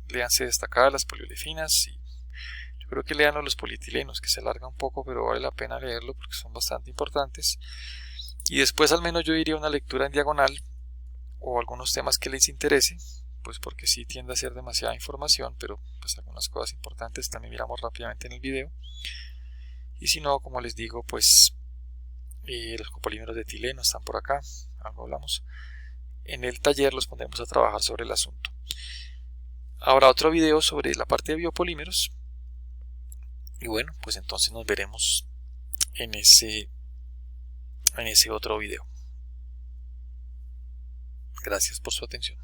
léanse destacadas las poliolefinas y yo creo que lean los polietilenos, que se alarga un poco, pero vale la pena leerlo porque son bastante importantes. Y después al menos yo diría una lectura en diagonal o algunos temas que les interese, pues porque sí tiende a ser demasiada información, pero pues algunas cosas importantes también miramos rápidamente en el video. Y si no, como les digo, pues los copolímeros de etileno están por acá, algo hablamos. En el taller los pondremos a trabajar sobre el asunto. Habrá otro video sobre la parte de biopolímeros. Y bueno, pues entonces nos veremos en ese otro video. Gracias por su atención.